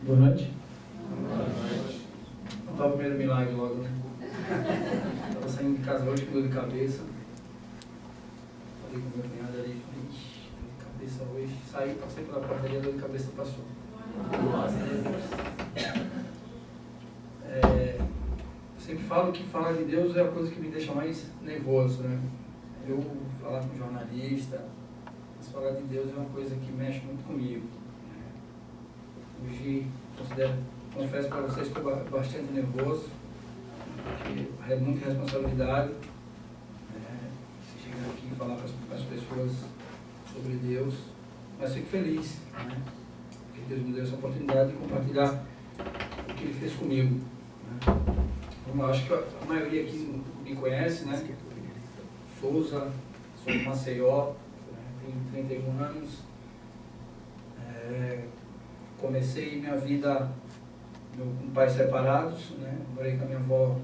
Boa noite. Boa noite. Vamos dar o primeiro milagre logo, né? Estava saindo de casa hoje com dor de cabeça. Falei com meu cunhado ali, falei, ixi, dor de cabeça hoje. Saí, passei pela porta e a dor de cabeça passou. Nossa, Deus. Sempre falo que falar de Deus é a coisa que me deixa mais nervoso, né? Eu falar com jornalista, mas falar de Deus é uma coisa que mexe muito comigo. Hoje, confesso para vocês que estou bastante nervoso, porque é muita responsabilidade. Você chegar aqui e falar para as pessoas sobre Deus, mas fico feliz, né? Porque Deus me deu essa oportunidade de compartilhar o que Ele fez comigo. Né? Então, eu acho que a maioria aqui me conhece, né? Souza, sou de Maceió, né? Tenho 31 anos. Comecei minha vida com pais separados, né? Morei com a minha avó,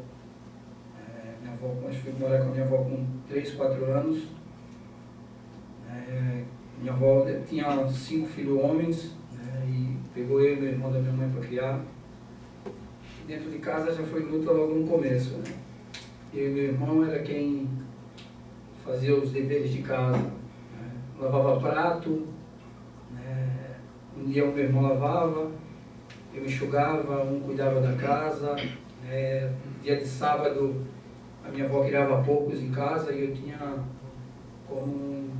fui morar com a minha avó com 3, 4 anos. Minha avó tinha 5 filhos homens, né? E pegou eu e meu irmão da minha mãe para criar. E dentro de casa já foi luta logo no começo, né? Eu e meu irmão era quem fazia os deveres de casa, né? Lavava prato, né? Um dia o meu irmão lavava, eu enxugava, um cuidava da casa. Dia de sábado, a minha avó criava porcos em casa e eu tinha como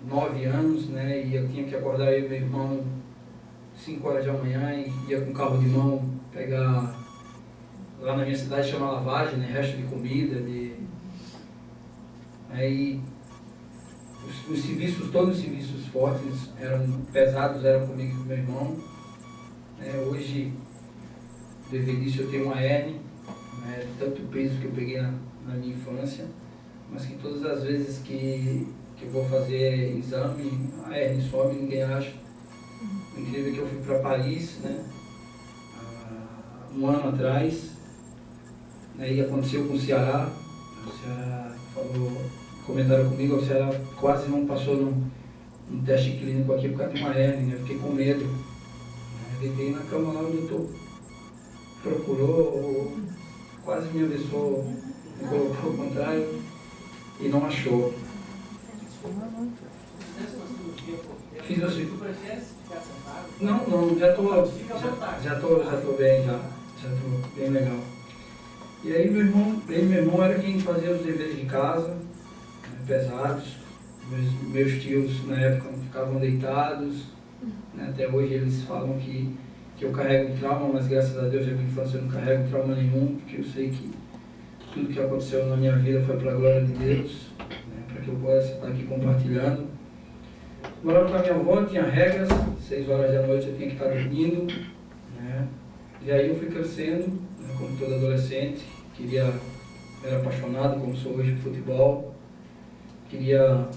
9 anos, né? E eu tinha que acordar eu e meu irmão 5 horas da manhã e ia com carro de mão pegar, lá na minha cidade chama lavagem, né? Resto de comida. Aí os serviços, todos os serviços fortes, eram pesados, eram comigo e com meu irmão. Hoje, de velhice, eu tenho uma hernia, né, tanto peso que eu peguei na minha infância, mas que todas as vezes que eu vou fazer exame, a hernia sobe, ninguém acha. O incrível é que eu fui para Paris, né, há um ano atrás, né, e aconteceu com o Ceará. O Ceará comentaram comigo, o Ceará quase não passou num teste clínico aqui por causa de uma hernia, né? Eu fiquei com medo. Deitei na cama lá, o doutor procurou, quase me avisou, me colocou ao contrário e não achou. Fiz assim. Não, já estou bem, já estou bem legal. E aí meu irmão era quem fazia os deveres de casa, né, pesados. Meus tios na época ficavam deitados, né, até hoje eles falam que eu carrego um trauma, mas graças a Deus na minha infância eu não carrego trauma nenhum, porque eu sei que tudo que aconteceu na minha vida foi para a glória de Deus, né, para que eu possa estar aqui compartilhando. Morava com a minha avó, tinha regras, 6 horas da noite eu tinha que estar dormindo, né, e aí eu fui crescendo, né, como todo adolescente, era apaixonado, como sou hoje, por futebol, queria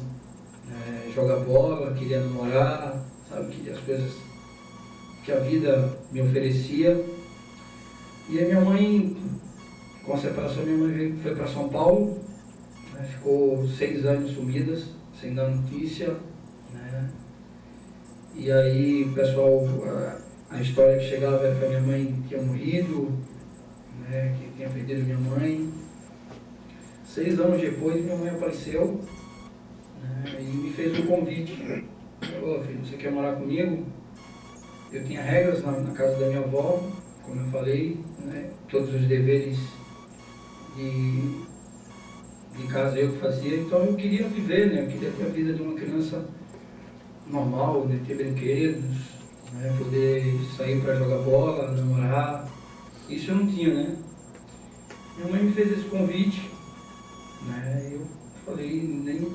jogar bola, queria namorar, sabe, queria as coisas que a vida me oferecia. E a minha mãe, com a separação, minha mãe foi para São Paulo, né, ficou 6 anos sumidas, sem dar notícia, né, e aí o pessoal, a história que chegava era que a minha mãe tinha morrido, né, que tinha perdido minha mãe. 6 anos depois, minha mãe apareceu, né, e me fez um convite. Falou: filho, você quer morar comigo? Eu tinha regras na casa da minha avó, como eu falei, né, todos os deveres de casa eu que fazia, então eu queria viver, né, eu queria ter a vida de uma criança normal, né, ter brinquedos, né, poder sair para jogar bola, namorar. Isso eu não tinha, né. Minha mãe me fez esse convite, né, eu falei, nem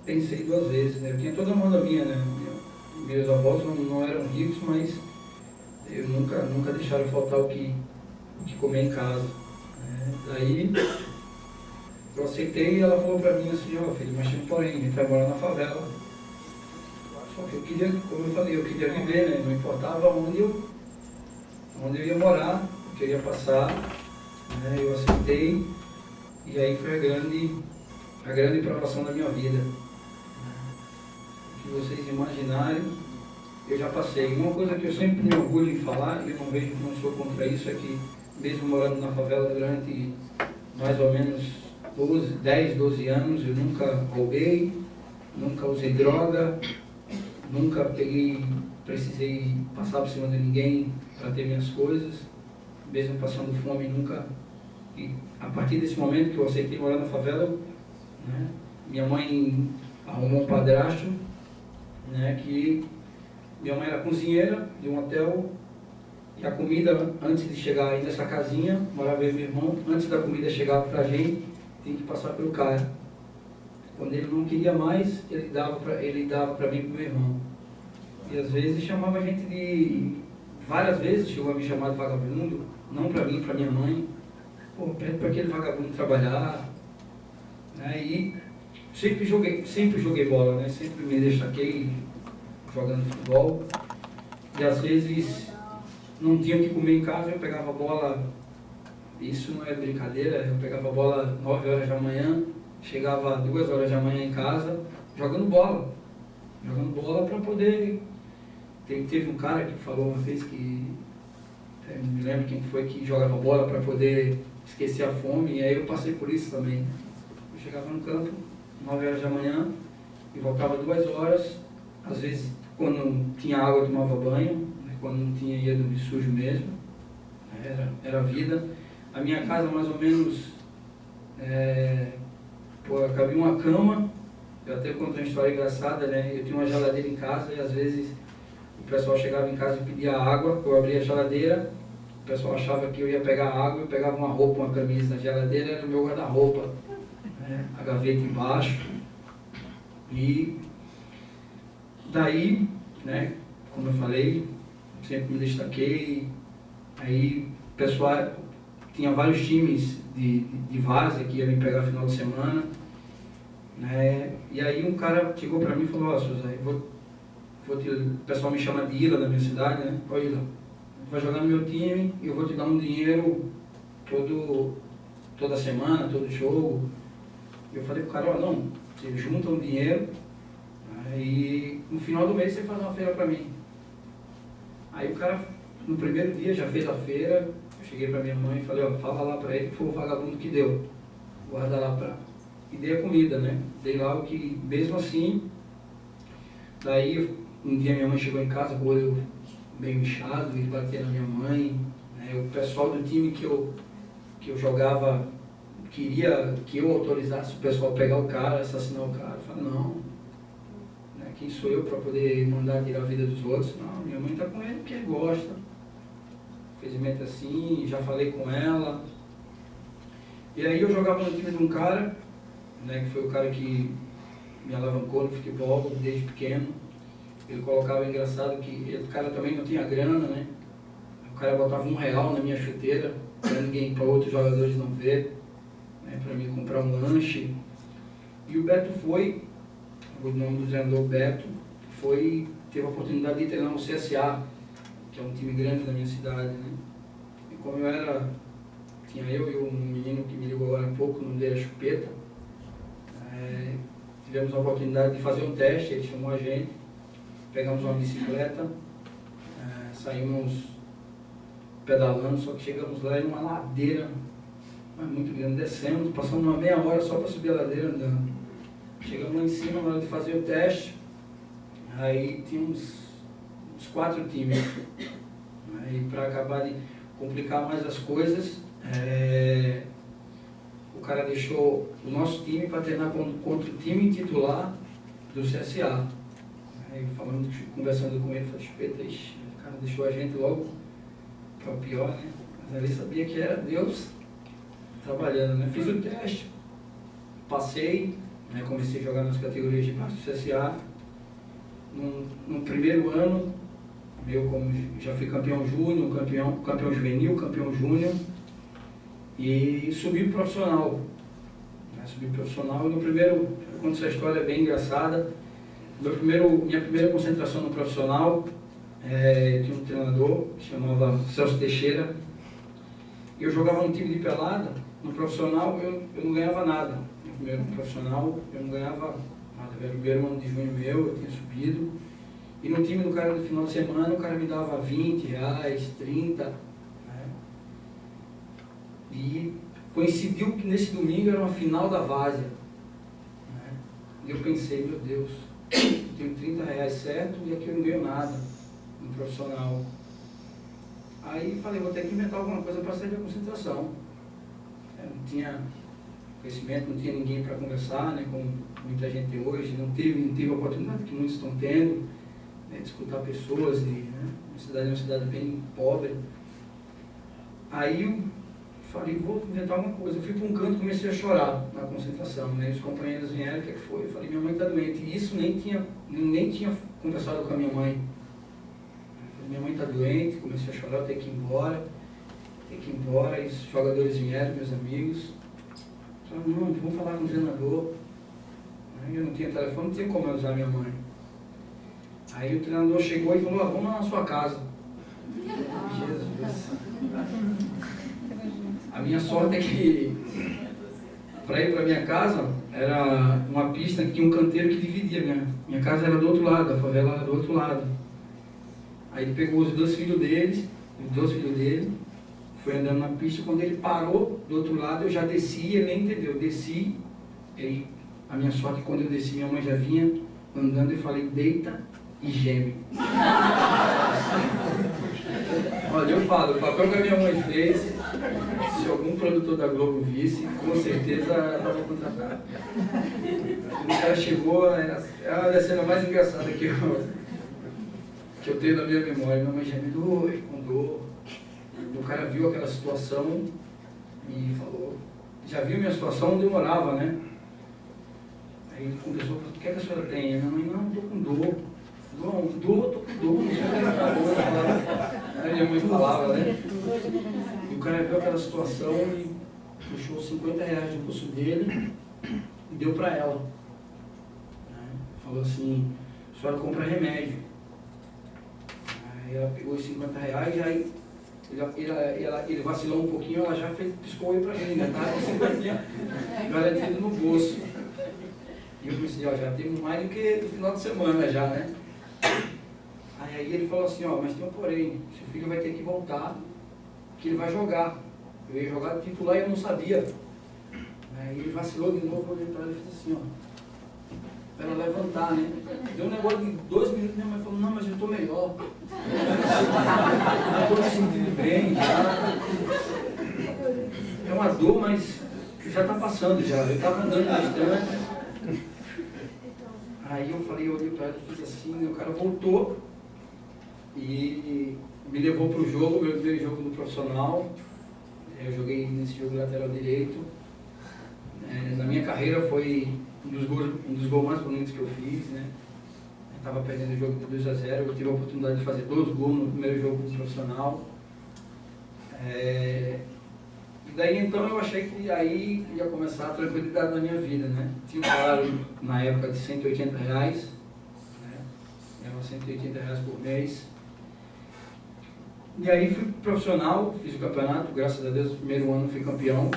pensei 2 vezes, né, eu tinha toda a moda minha, né. Meus avós não eram ricos, mas eu nunca deixaram faltar o que comer em casa, né. Daí eu aceitei e ela falou para mim assim: ó, filho, mas tinha um porém, a gente vai morar na favela. Só que eu queria, como eu falei, eu queria viver, né, não importava onde eu ia morar, eu queria passar, né, eu aceitei, e aí foi a grande provação da minha vida. O que vocês imaginarem, eu já passei. Uma coisa que eu sempre me orgulho em falar, e eu não sou contra isso, é que mesmo morando na favela durante mais ou menos 10, 12 anos, eu nunca roubei, nunca usei droga, nunca precisei passar por cima de ninguém para ter minhas coisas, mesmo passando fome, nunca. E a partir desse momento que eu aceitei morar na favela, né, minha mãe arrumou um padrasto, né, que minha mãe era cozinheira de um hotel, e a comida, antes de chegar aí nessa casinha, morava eu e meu irmão, antes da comida chegar para a gente, tinha que passar pelo cara. Quando ele não queria mais, ele dava para mim e para o meu irmão. E às vezes chamava a gente várias vezes chegou a me chamar de vagabundo, não para mim, para minha mãe. Pô, pede para aquele vagabundo trabalhar. Né? E sempre joguei bola, né? Sempre me destaquei jogando futebol. E às vezes não tinha o que comer em casa, eu pegava a bola, isso não é brincadeira, eu pegava a bola 9 horas da manhã, chegava 2 horas da manhã em casa, jogando bola para poder... Teve um cara que falou uma vez que, não me lembro quem foi, que jogava bola para poder esquecer a fome, e aí eu passei por isso também. Eu chegava no campo, 9 horas da manhã, e voltava 2 horas, às vezes quando tinha água eu tomava banho, quando não tinha ia dormir sujo mesmo, era vida. A minha casa mais ou menos, cabia uma cama, eu até conto uma história engraçada, né? Eu tinha uma geladeira em casa e às vezes o pessoal chegava em casa e pedia água, eu abria a geladeira, o pessoal achava que eu ia pegar água, eu pegava uma roupa, uma camisa na geladeira, era o meu guarda-roupa, né? A gaveta embaixo. E daí, né, como eu falei, sempre me destaquei, aí o pessoal tinha vários times de várzea que ia me pegar no final de semana, né, e aí um cara chegou para mim e falou, Souza, o pessoal me chama de Ila na minha cidade, né, ó Ila, vai jogar no meu time e eu vou te dar um dinheiro toda semana, todo jogo. Eu falei pro cara, não, você junta um dinheiro, e no final do mês você faz uma feira para mim. Aí o cara, no primeiro dia, já fez a feira, eu cheguei para minha mãe e falei, fala lá para ele que foi o vagabundo que deu, guarda lá para... E dei a comida, né? Dei lá o que, mesmo assim, daí um dia minha mãe chegou em casa com o olho meio inchado, e batia na minha mãe, né? O pessoal do time que eu jogava queria que eu autorizasse o pessoal a pegar o cara, assassinar o cara. Eu falei, não, né? Quem sou eu para poder mandar tirar a vida dos outros? Não, minha mãe está com ele porque ele gosta. Infelizmente assim, já falei com ela. E aí eu jogava no time de um cara, né, que foi o cara que me alavancou no futebol desde pequeno. Ele colocava, engraçado, que o cara também não tinha grana, né? O cara botava R$1 na minha chuteira, para outros jogadores não ver, né, para mim comprar um lanche. E o Beto o nome do treinador Beto, teve a oportunidade de treinar no CSA, que é um time grande da minha cidade, né? E como tinha eu e um menino que me ligou agora há pouco, o nome dele é Chupeta, tivemos a oportunidade de fazer um teste, ele chamou a gente, pegamos uma bicicleta, saímos pedalando, só que chegamos lá em uma ladeira, mas muito grande, descemos, passamos uma meia hora só para subir a ladeira andando. Chegamos lá em cima, na hora de fazer o teste, aí tinha uns 4 times. Aí para acabar de complicar mais as coisas, o cara deixou o nosso time para treinar contra o time titular do CSA. Aí conversando com ele, falei, Chupeta, o cara deixou a gente logo para o pior, né? Mas ele sabia que era Deus trabalhando, né? Fiz o teste, passei, né? Comecei a jogar nas categorias de base do CSA. No primeiro ano, como já fui campeão júnior, campeão juvenil, campeão júnior, e subi pro profissional. Subi pro profissional, e no primeiro, eu conto essa história, é bem engraçada. Minha primeira concentração no profissional, tinha um treinador que chamava Celso Teixeira, e eu jogava no time de pelada. No profissional eu não ganhava nada. No primeiro profissional eu não ganhava nada. Era o primeiro ano de junho meu, eu tinha subido. E no time do cara do final de semana, o cara me dava R$20, 30, né? E coincidiu que nesse domingo era uma final da Várzea, né? E eu pensei, meu Deus, eu tenho R$30 certo e aqui eu não ganho nada no profissional. Aí falei, vou ter que inventar alguma coisa para sair da concentração. Eu não tinha conhecimento, não tinha ninguém para conversar, né, como muita gente hoje, não tive a oportunidade que muitos estão tendo, né, de escutar pessoas, e, né, a cidade é uma cidade bem pobre. Aí eu falei, vou inventar alguma coisa. Eu fui para um canto e comecei a chorar na concentração, né, os companheiros vieram, o que foi? Eu falei, minha mãe está doente, e isso nem tinha conversado com a minha mãe. Minha mãe está doente, comecei a chorar, eu tenho que ir embora. E os jogadores vieram, meus amigos. Falaram, não, vamos falar com o treinador. Eu não tinha telefone, não tinha como eu usar minha mãe. Aí o treinador chegou e falou, vamos lá na sua casa. Jesus. A minha sorte é que, para ir para minha casa, era uma pista que tinha um canteiro que dividia. Minha casa era do outro lado, a favela era do outro lado. Aí ele pegou os dois filhos dele, foi andando na pista. Quando ele parou do outro lado, eu já desci, ele nem entendeu. Eu desci, e a minha sorte, quando eu desci, minha mãe já vinha andando e falei, deita e geme. Olha, eu falo, o papel que a minha mãe fez, se algum produtor da Globo visse, com certeza ela estava contratada. Quando o cara chegou, é a cena mais engraçada que eu tenho na minha memória. Minha mãe já me com dor. O cara viu aquela situação e falou, já viu minha situação, não demorava, né? Aí ele conversou, falou, o que é que a senhora tem? A minha mãe, não, estou com dor. Tô com dor, não sei o que era dor. Aí minha mãe falava, né? E o cara viu aquela situação e puxou R$50 do bolso dele e deu para ela. Falou assim, a senhora compra remédio. Aí ela pegou os R$50, aí ele vacilou um pouquinho, ela já piscou aí pra mim, né? Tava com 50 garantido no bolso. E eu pensei, já temos mais do que no final de semana já, né? Aí ele falou assim, mas tem um porém, seu filho vai ter que voltar, que ele vai jogar. Eu ia jogar titular e eu não sabia. Aí ele vacilou de novo, olhei pra ela e fez assim, para ela levantar, né? Deu um negócio de 2 minutos, minha mãe falou, não, mas eu estou melhor. Eu estou me sentindo bem, já. É uma dor, mas já está passando já. Eu estava andando bastante. Aí eu falei, eu olhei para ela e fiz assim, o cara voltou e me levou para o jogo, meu primeiro jogo no profissional. Eu joguei nesse jogo lateral direito. Na minha carreira foi um dos gols mais bonitos que eu fiz, né? Eu estava perdendo o jogo por 2-0, eu tive a oportunidade de fazer 2 gols no primeiro jogo profissional. E daí então eu achei que aí ia começar a tranquilidade na minha vida, né? Tinha um salário na época de R$180, né? Era R$180 por mês. E aí fui profissional, fiz o campeonato, graças a Deus, no primeiro ano fui campeão.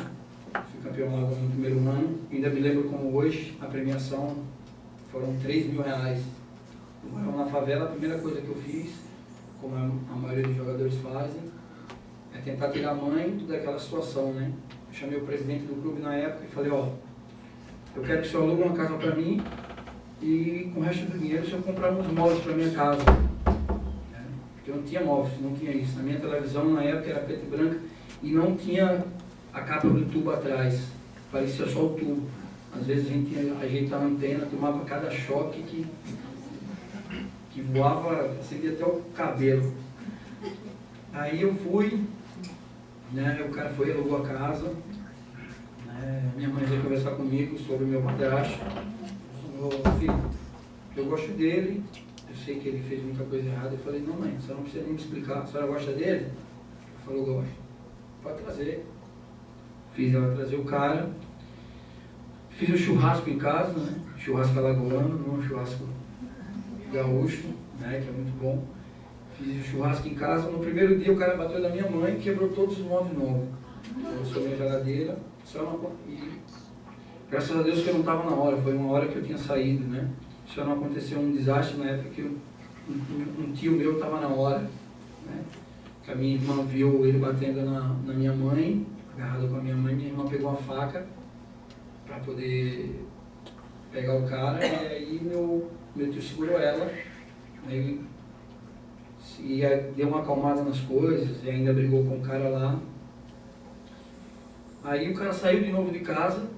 Fui campeão lá no primeiro ano. Ainda me lembro como hoje, a premiação foram R$3.000. Eu morava na favela, a primeira coisa que eu fiz, como a maioria dos jogadores fazem, é tentar tirar a mãe daquela situação, né? Eu chamei o presidente do clube na época e falei, eu quero que o senhor alugue uma casa para mim e com o resto do dinheiro o senhor comprar uns móveis para minha casa. Porque eu não tinha móveis, não tinha isso. Na minha televisão na época era preta e branca e não tinha a capa do tubo atrás, parecia só o tubo. Às vezes a gente ajeitava a antena, tomava cada choque que voava, acendia até o cabelo. Aí eu fui, né, o cara foi, alugou a casa, né, minha mãe veio conversar comigo sobre o meu padrasto. Falou, filho, eu gosto dele, eu sei que ele fez muita coisa errada. Eu falei, não mãe, a senhora não precisa nem me explicar, a senhora gosta dele? Ele falou, gosto. Pode trazer. Fiz ela trazer o cara, fiz o churrasco em casa, né? Churrasco alagoano, não um churrasco gaúcho, né? Que é muito bom. Fiz o churrasco em casa. No primeiro dia o cara bateu na minha mãe e quebrou todos os móveis novos. Trouxe a minha geladeira, e graças a Deus que eu não estava na hora, foi uma hora que eu tinha saído, né? Só não aconteceu um desastre na época que um tio meu estava na hora, né? Que a minha irmã viu ele batendo na minha mãe, agarrado com a minha mãe pegou uma faca para poder pegar o cara, e aí meu tio segurou ela, aí deu uma acalmada nas coisas, e ainda brigou com o cara lá. Aí o cara saiu de novo de casa,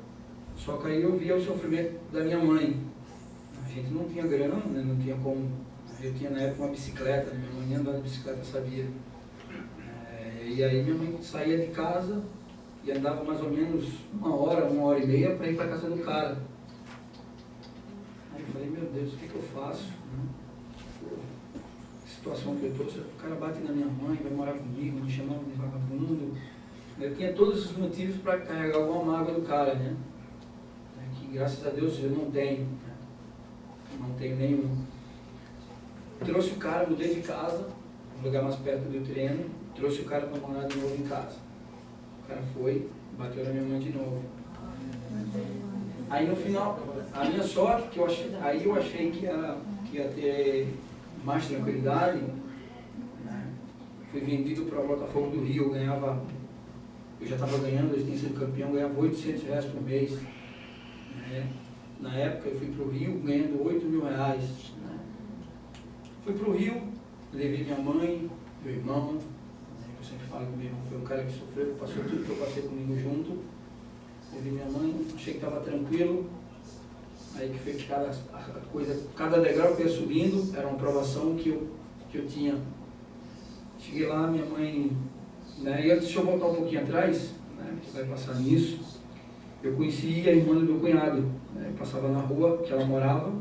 só que aí eu via o sofrimento da minha mãe. A gente não tinha grana, né? Não tinha como. Eu tinha na época uma bicicleta, minha mãe andava de bicicleta, sabia. E aí minha mãe saía de casa e andava mais ou menos uma hora e meia para ir para a casa do cara. Aí eu falei, meu Deus, o que eu faço? Situação que eu estou, o cara bate na minha mãe, vai morar comigo, me chamava de vagabundo. Eu tinha todos os motivos para carregar alguma mágoa do cara, né? Que graças a Deus eu não tenho, né? Não tenho nenhum. Trouxe o cara, mudei de casa, um lugar mais perto do treino, trouxe o cara para morar de novo em casa. O cara foi, bateu na minha mãe de novo. Aí no final, a minha sorte, que eu achei que ia ter mais tranquilidade, né? Fui vendido para o Botafogo do Rio, eu já estava ganhando, eu tinha sido campeão, ganhava R$800 por mês. Né? Na época eu fui para o Rio ganhando R$8.000. Né? Fui para o Rio, levei minha mãe, meu irmão, né? Eu sempre falo que meu irmão foi um cara que sofreu, passou tudo que eu passei comigo junto. Levei minha mãe, achei que estava tranquilo. Aí que foi que cada degrau que eu ia subindo era uma provação que eu tinha. Cheguei lá, minha mãe, né, e antes de eu voltar um pouquinho atrás, né, que vai passar nisso, eu conheci a irmã do meu cunhado, né, eu passava na rua, que ela morava,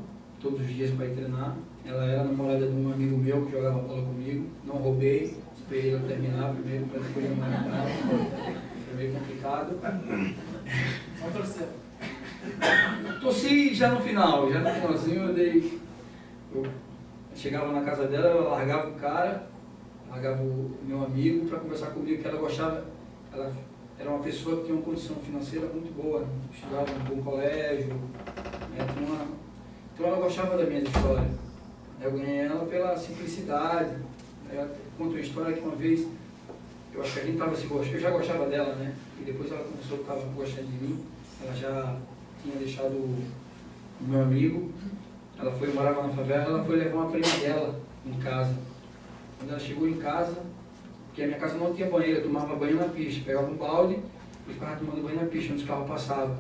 todos os dias para ir treinar. Ela era namorada de um amigo meu que jogava bola comigo, não roubei, esperei ela terminar primeiro para depois eu namorar. Foi meio complicado. Vamos torcer. Torci já no finalzinho eu chegava na casa dela, ela largava o cara, largava o meu amigo para conversar comigo, que ela gostava, ela era uma pessoa que tinha uma condição financeira muito boa, né? Estudava em um bom colégio, né? Então ela gostava da minha história. Eu ganhei ela pela simplicidade. Eu conto uma história que uma vez, eu acho que a gente estava se gostando, eu já gostava dela, né? E depois ela começou a estar gostando de mim, ela já tinha deixado o meu amigo, ela morava na favela, ela foi levar uma prima dela em casa. Quando ela chegou em casa, porque a minha casa não tinha banheiro, eu tomava banho na pista, pegava um balde e ficava tomando banho na pista, onde os carros passavam.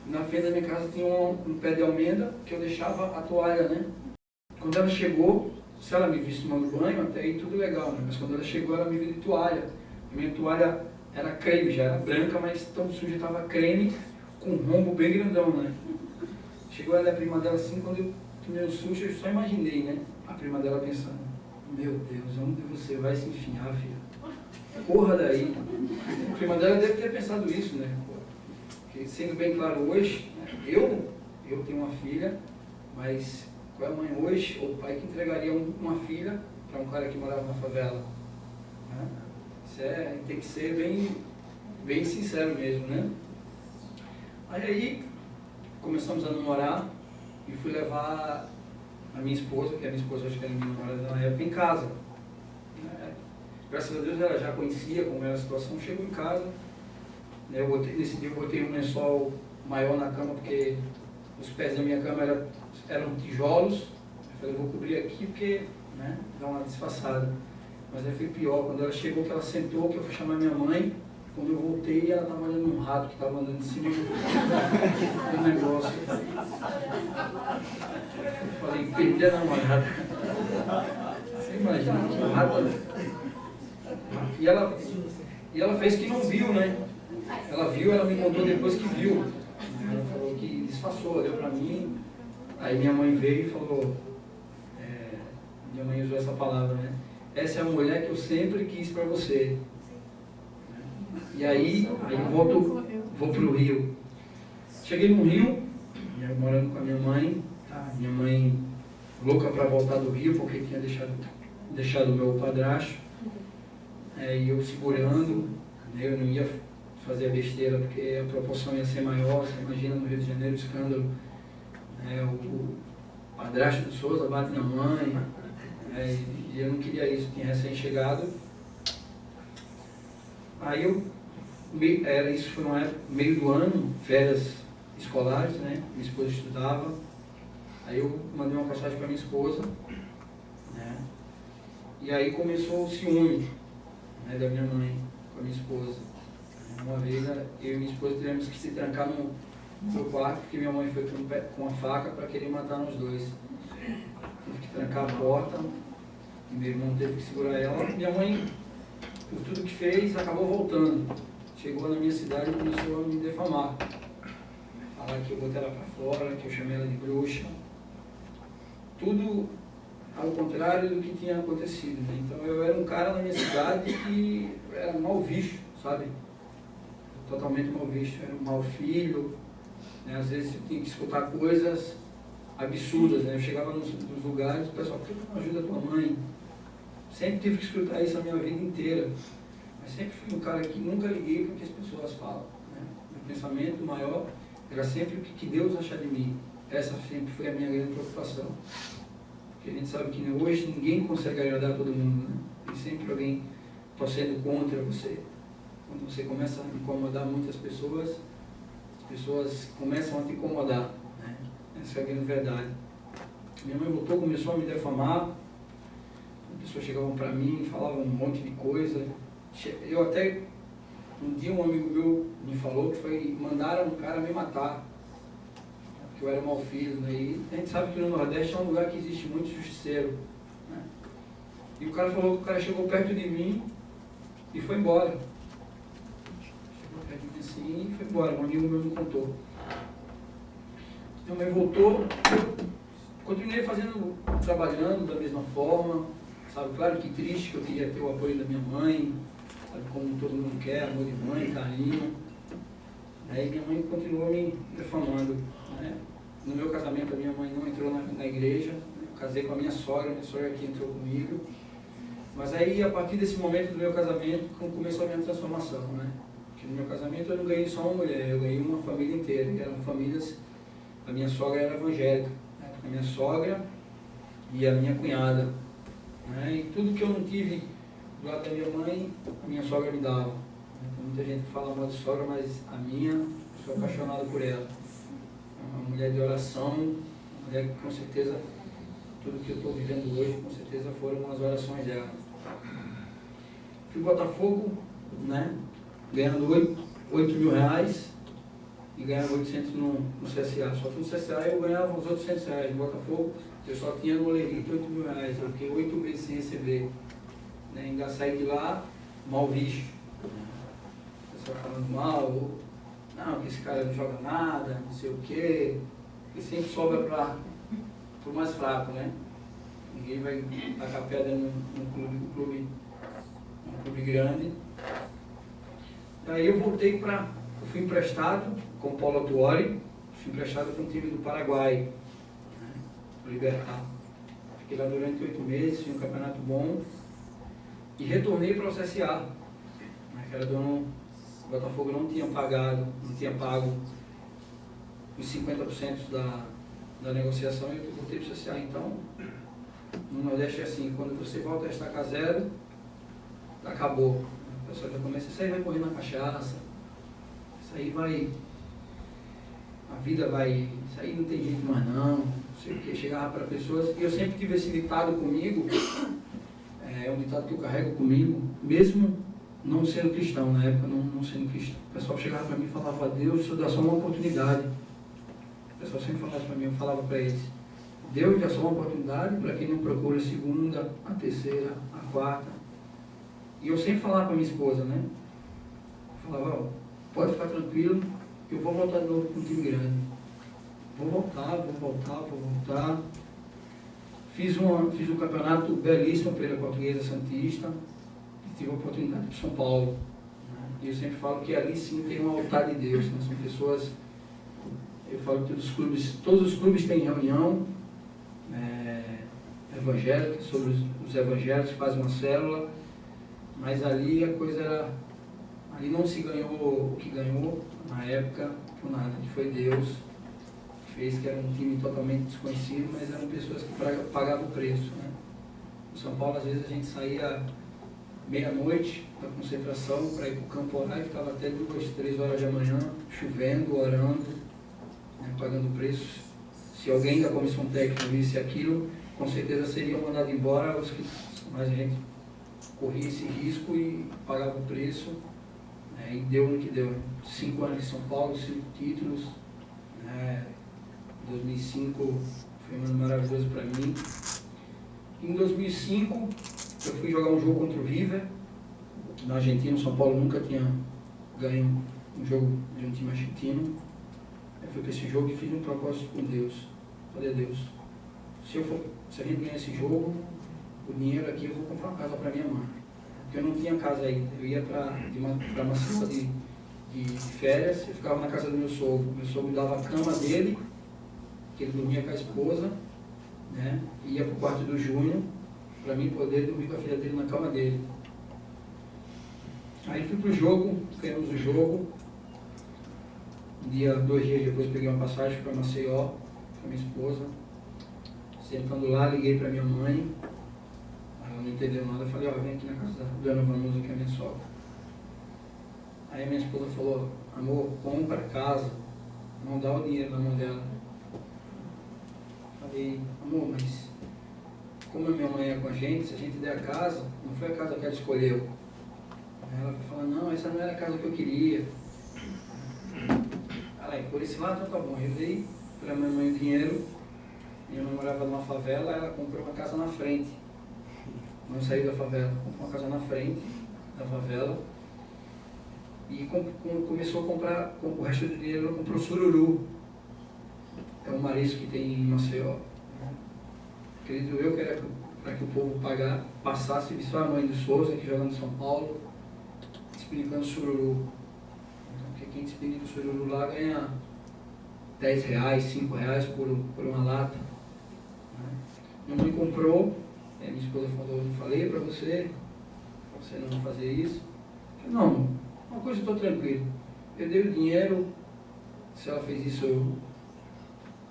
Na frente da minha casa tinha um pé de almenda que eu deixava a toalha, né? Quando ela chegou, se ela me visse tomando banho, até aí tudo legal, né? Mas quando ela chegou, ela me viu de toalha. A minha toalha era creme, já era branca, mas tão suja, estava creme, com um rombo bem grandão, né? Chegou ela e a prima dela assim, quando eu tomei o susto, eu só imaginei, né? A prima dela pensando, meu Deus, onde você vai se enfiar, filha? Corra daí. A prima dela deve ter pensado isso, né? Porque, sendo bem claro hoje, né? Eu tenho uma filha, mas qual é a mãe hoje, ou o pai que entregaria uma filha para um cara que morava na favela? Né? Isso tem que ser bem sincero mesmo, né? Aí começamos a namorar e fui levar a minha esposa, que a minha esposa acho que era minha namorada na época, em casa. Graças a Deus ela já conhecia como era a situação, chegou em casa. Nesse dia eu botei um lençol maior na cama, porque os pés da minha cama eram tijolos. Eu falei, vou cobrir aqui porque, né, dá uma disfarçada. Mas aí foi pior, quando ela chegou, que ela sentou, que eu fui chamar minha mãe. Quando eu voltei, ela estava olhando um rato que estava andando em cima do negócio. Eu falei, perdi a namorada. Você imagina, um rato. E ela fez que não viu, né? Ela viu, ela me contou depois que viu. Ela falou que disfarçou, olhou para mim. Aí minha mãe veio e falou, minha mãe usou essa palavra, né? Essa é a mulher que eu sempre quis para você. E aí eu vou para o Rio. Cheguei no Rio, morando com a minha mãe louca para voltar do Rio, porque tinha deixado o meu padrasto. E eu segurando, né, eu não ia fazer a besteira, porque a proporção ia ser maior. Você imagina no Rio de Janeiro o escândalo, padrasto do Souza bate na mãe, e eu não queria isso, tinha recém-chegado. Aí isso foi uma época, meio do ano, férias escolares, né? Minha esposa estudava. Aí eu mandei uma passagem para minha esposa, né? E aí começou o ciúme, né, da minha mãe com a minha esposa. Uma vez eu e minha esposa tivemos que se trancar no quarto, porque minha mãe foi com a faca para querer matar nós dois. Tive que trancar a porta, e meu irmão teve que segurar ela. Minha mãe, por tudo que fez, acabou voltando. Chegou na minha cidade e começou a me defamar. Falar que eu botei ela para fora, que eu chamei ela de bruxa. Tudo ao contrário do que tinha acontecido, né? Então eu era um cara na minha cidade que era mal visto, sabe? Totalmente mal visto, era um mau filho, né? Às vezes eu tinha que escutar coisas absurdas, né? Eu chegava nos lugares, o pessoal, por que tu não ajuda a tua mãe? Sempre tive que escutar isso a minha vida inteira, mas sempre fui um cara que nunca liguei para o que as pessoas falam, né? Meu pensamento maior era sempre o que Deus acha de mim. Essa sempre foi a minha grande preocupação. Porque a gente sabe que hoje ninguém consegue agradar todo mundo, né? Tem sempre alguém torcendo contra você. Quando você começa a incomodar muitas pessoas, as pessoas começam a te incomodar, né? Essa é a grande verdade. Minha mãe voltou, começou a me defamar. As pessoas chegavam para mim, falavam um monte de coisa. Eu até, um dia um amigo meu me falou que mandaram um cara me matar. Eu era mau filho, né? E a gente sabe que no Nordeste é um lugar que existe muito justiceiro, né? E o cara falou que o cara chegou perto de mim e foi embora. Chegou perto de mim assim e foi embora, um amigo meu me contou. Minha mãe voltou, continuei trabalhando da mesma forma, sabe? Claro que triste, que eu queria ter o apoio da minha mãe, sabe? Como todo mundo quer, amor de mãe, carinho. Aí minha mãe continuou me defamando, né? No meu casamento, a minha mãe não entrou na igreja, eu casei com a minha sogra que entrou comigo. Mas aí, a partir desse momento do meu casamento, começou a minha transformação, né? Porque no meu casamento eu não ganhei só uma mulher, eu ganhei uma família inteira. Eram famílias, a minha sogra era evangélica, né? A minha sogra e a minha cunhada, né? E tudo que eu não tive do lado da minha mãe, a minha sogra me dava. Tem muita gente que fala mal de sogra, mas a minha, eu sou apaixonado por ela. Uma mulher de oração, uma mulher que com certeza, tudo que eu estou vivendo hoje, com certeza foram as orações dela. Fui em Botafogo, né, ganhando 8 mil reais e ganhava 800 no CSA. Só que no CSA eu ganhava uns 800 reais. No Botafogo eu só tinha no Olerite 8 mil reais. Eu fiquei 8 meses sem receber, né, ainda saí de lá mal visto. O pessoal falando mal, não, que esse cara não joga nada, não sei o quê, e sempre sobra para o mais fraco, né? Ninguém vai tacar pedra num clube grande. Daí eu voltei eu fui emprestado com o Paulo Autuori, fui emprestado com o time do Paraguai, né, o Libertar. Fiquei lá durante 8 meses, fiz um campeonato bom e retornei para o CSA, né, que era dono. O Botafogo não tinha pago os 50% da negociação e eu voltei para o CSA. Então, no Nordeste é assim, quando você volta a estacar zero, acabou. O pessoal já começa, isso aí vai correr na cachaça, isso aí vai, a vida vai, isso aí não tem jeito mais não sei o que. Chegava para pessoas, e eu sempre tive esse ditado comigo, é um ditado que eu carrego comigo, mesmo não sendo cristão, na época não sendo cristão. O pessoal chegava para mim e falava, Deus, isso dá só uma oportunidade. O pessoal sempre falava para mim, eu falava para eles, Deus dá só uma oportunidade para quem não procura a segunda, a terceira, a quarta. E eu sempre falava para minha esposa, né? Eu falava, pode ficar tranquilo, eu vou voltar de novo para um time grande. Vou voltar. Fiz um campeonato belíssimo pela Portuguesa Santista, tive a oportunidade de São Paulo, né? E eu sempre falo que ali sim tem um altar de Deus, né? São pessoas, eu falo que todos os clubes têm reunião evangélica, sobre os evangélicos, fazem uma célula, mas ali a coisa era, ali não se ganhou o que ganhou na época por nada, que foi Deus que fez, que era um time totalmente desconhecido, mas eram pessoas que pagavam o preço, né? No São Paulo, às vezes, a gente saía meia-noite da concentração para ir para o campo orar e ficava até 2, 3 horas da manhã, chovendo, orando, né, pagando o preço. Se alguém da comissão técnica visse aquilo, com certeza seriam mandados embora os que mais a gente corria esse risco e pagava o preço, né, e deu no que deu. 5 anos de São Paulo, 5 títulos, né, 2005 foi um ano maravilhoso para mim. Em 2005 eu fui jogar um jogo contra o River, na Argentina. O São Paulo nunca tinha ganho um jogo de um time argentino. Eu fui para esse jogo e fiz um propósito com Deus. Falei, Deus, se a gente ganhar esse jogo, o dinheiro aqui eu vou comprar uma casa para minha mãe. Porque eu não tinha casa ainda. Eu ia para Maceió de férias e ficava na casa do meu sogro. Meu sogro dava a cama dele, que ele dormia com a esposa, né? E ia para o quarto do Júnior, para mim poder dormir com a filha dele na cama dele. Aí fui para o jogo, ganhamos o jogo. 2 dias depois peguei uma passagem para Maceió, com a minha esposa. Sentando lá, liguei para minha mãe. Ela não entendeu nada. Eu falei, vem aqui na casa da Dona Vanusa, que é a minha sogra. Aí minha esposa falou, amor, compra a casa, não dá o dinheiro na mão dela. Falei, amor, mas como a minha mãe é com a gente, se a gente der a casa, não foi a casa que ela escolheu. Aí ela foi falando, não, essa não era a casa que eu queria. Aí, por esse lado, tá bom. Eu dei para minha mãe o dinheiro. Minha mãe morava numa favela, ela comprou uma casa na frente. Não saiu da favela, comprou uma casa na frente da favela. E começou a comprar, com o resto do dinheiro, ela comprou sururu. É um marisco que tem em Maceió. Acredito eu que era para que o povo passasse, visse a mãe do Souza, que joga no São Paulo, explicando sururu. Então, porque quem explica o sururu lá ganha R$10, R$5 por uma lata. Minha mãe comprou, minha esposa falou, eu não falei para você não fazer isso. Eu falei, não, uma coisa eu estou tranquilo. Eu dei o dinheiro, se ela fez isso,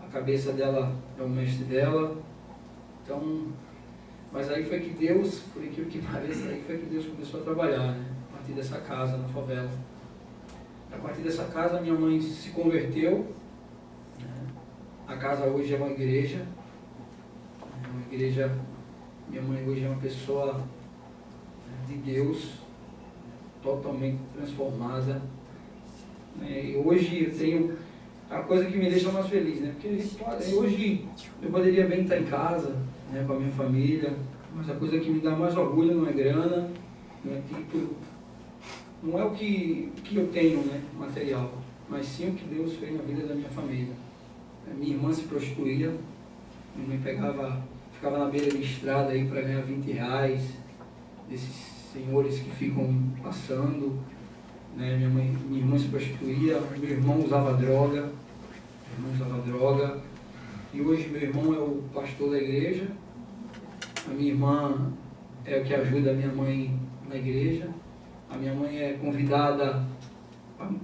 a cabeça dela é o mestre dela. Então, mas aí foi que Deus, por incrível que pareça, aí foi que Deus começou a trabalhar, né? A partir dessa casa na favela. A partir dessa casa minha mãe se converteu, né? A casa hoje é uma igreja, minha mãe hoje é uma pessoa de Deus, totalmente transformada, né? E hoje eu tenho a coisa que me deixa mais feliz, né? Porque hoje eu poderia bem estar em casa, né, com a minha família, mas a coisa que me dá mais orgulho não é grana, não é título, não é o que eu tenho, né, material, mas sim o que Deus fez na vida da minha família. Minha irmã se prostituía, minha mãe ficava na beira de estrada aí para ganhar R$20, desses senhores que ficam passando, né? Minha irmã se prostituía, meu irmão usava droga, e hoje meu irmão é o pastor da igreja, a minha irmã é o que ajuda a minha mãe na igreja, a minha mãe é convidada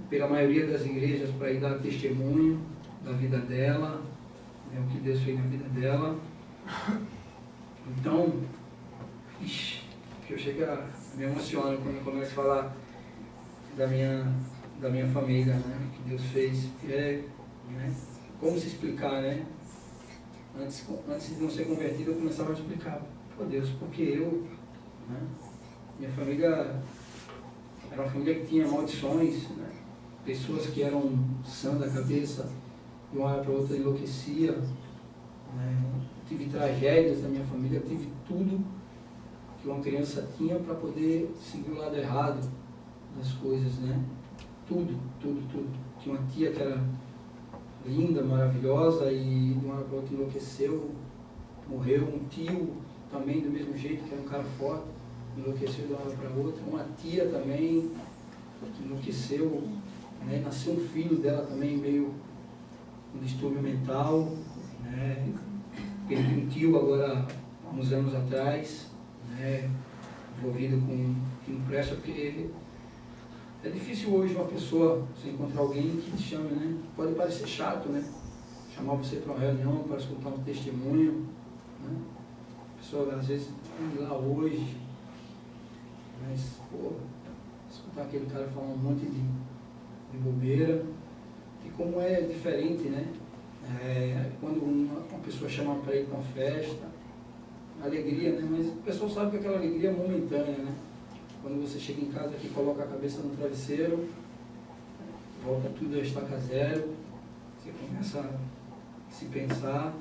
pela maioria das igrejas para ir dar testemunho da vida dela, né, o que Deus fez na vida dela. Então, eu chego a me emociono quando eu começo a falar da minha família, né, que Deus fez, né, como se explicar, né? Antes de não ser convertido, eu começava a explicar, pô Deus, porque eu, né? Minha família era uma família que tinha maldições, né? Pessoas que eram sãs da cabeça, de uma hora para outra enlouquecia, né? Tive tragédias na minha família, tive tudo que uma criança tinha para poder seguir o lado errado das coisas, né? Tudo. Tinha uma tia que era linda, maravilhosa, e de uma hora para outra enlouqueceu, morreu. Um tio também do mesmo jeito, que era um cara forte, enlouqueceu de uma hora para outra. Uma tia também que enlouqueceu, né? Nasceu um filho dela também meio com distúrbio mental, né? Perdi um tio agora há uns anos atrás, né? Envolvido com que não presta, porque é difícil hoje uma pessoa, você encontrar alguém que te chame, né? Pode parecer chato, né? chamar você para uma reunião, para escutar um testemunho, né? A pessoa às vezes está lá hoje, mas, pô, escutar aquele cara falar um monte de bobeira, e como é diferente, né? Quando uma pessoa chama para ir para uma festa, alegria, né? Mas o pessoal sabe que aquela alegria é momentânea, né? Quando você chega em casa aqui, coloca a cabeça no travesseiro, volta tudo a estaca zero, você começa a se pensar.